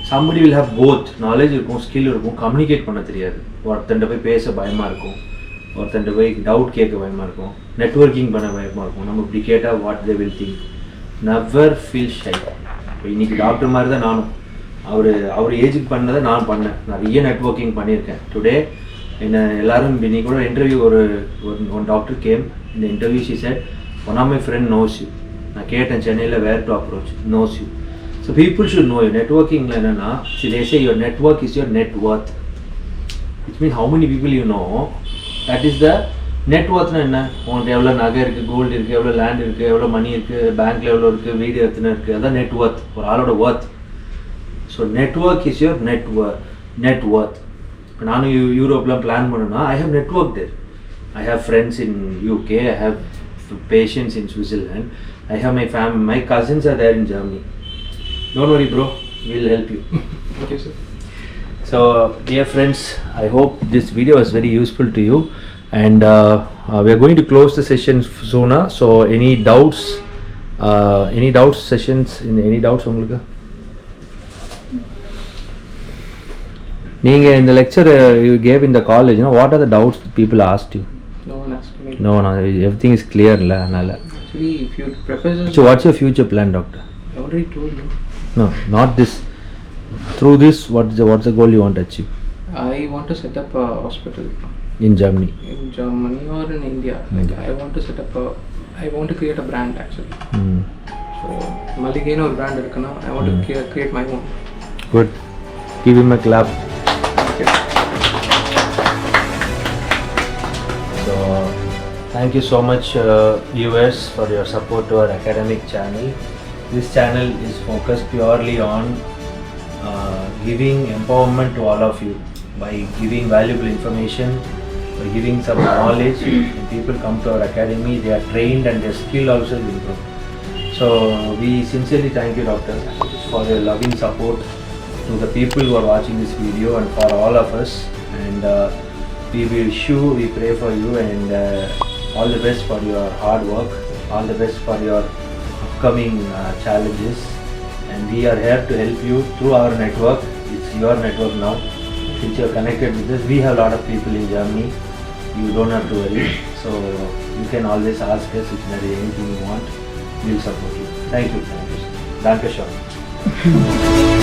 Somebody will have both. Knowledge இருக்கும், skill இருக்கும், கம்யூனிகேட் பண்ண தெரியாது. ஒருத்தண்ட போய் பேச பயமாக இருக்கும், ஒருத்தண்ட போய் டவுட் கேட்க பயமாக இருக்கும், நெட்வொர்க்கிங் பண்ண பயமாக இருக்கும். நம்ம இப்படி கேட்டால் what they will think. Never feel shy. இப்போ இன்றைக்கி டாக்டர் மாதிரி தான் நானும். அவர் ஏஜுக்கு பண்ணதை நான் பண்ணேன். நிறைய நெட்வொர்க்கிங் பண்ணியிருக்கேன். டுடே என்ன எல்லோரும் இன்னைக்கு கூட இன்டர்வியூ ஒன் டாக்டர் கேம். இந்த interview she said, one of my friend knows you. நான் கேட்டேன் சென்னையில், where to approach, knows you. So people should know you. நெட்வொர்க்கிங்கில் என்னென்னா, they say your network is your net worth. Which means how many people you know, that is the net worthனா என்ன? உங்கள்கிட்ட எவ்வளோ நகை இருக்குது, கோல்டு இருக்குது, எவ்வளோ லேண்ட் இருக்குது, எவ்வளோ மணி இருக்குது, பேங்க்கில் எவ்வளோ இருக்குது, வீடு எத்தனை இருக்குது, அதான் நெட் ஒர்த், ஒரு ஆளோட worth. So network is your net worth. இப்போ நானும் யூரோப்லாம் பிளான் பண்ணணும்னா, I have network there. I have friends in UK, I have patients in Switzerland, I have my family, my cousins are there in Germany. Don't worry bro, we'll help you. Okay sir. So dear friends, I hope this video was very useful to you, and we are going to close the session soon. So any doubts sessions, in any doubts உங்களுக்கு? நீங்கள் இந்த lecture you gave in the college, what are the doubts people asked you? No one asked me. No, everything is clear இல்லை அதனால். Actually, if you professors... So what's your future plan, doctor? I already told you. No, not this. Through this, what's the goal you want to achieve? I want to set up a hospital. In Germany? In Germany or in India. Like, I want to set up I want to create a brand actually. So, Maligena or brand irukana, I want to create my own. Good. Give him a clap. So, thank you so much viewers for your support to our academic channel. This channel is focused purely on giving empowerment to all of you by giving valuable information, by giving some knowledge. When people come to our academy, they are trained and their skill also will improve. So we sincerely thank you, doctor, for your loving support to the people who are watching this video and for all of us. And we wish you, we pray for you, and all the best for your hard work, all the best for your upcoming challenges. And we are here to help you through our network. It's your network now. Since you are connected with us, we have a lot of people in Germany. You don't have to worry. So you can always ask us if there is anything you want. We'll support you. Thank you. Danke schön.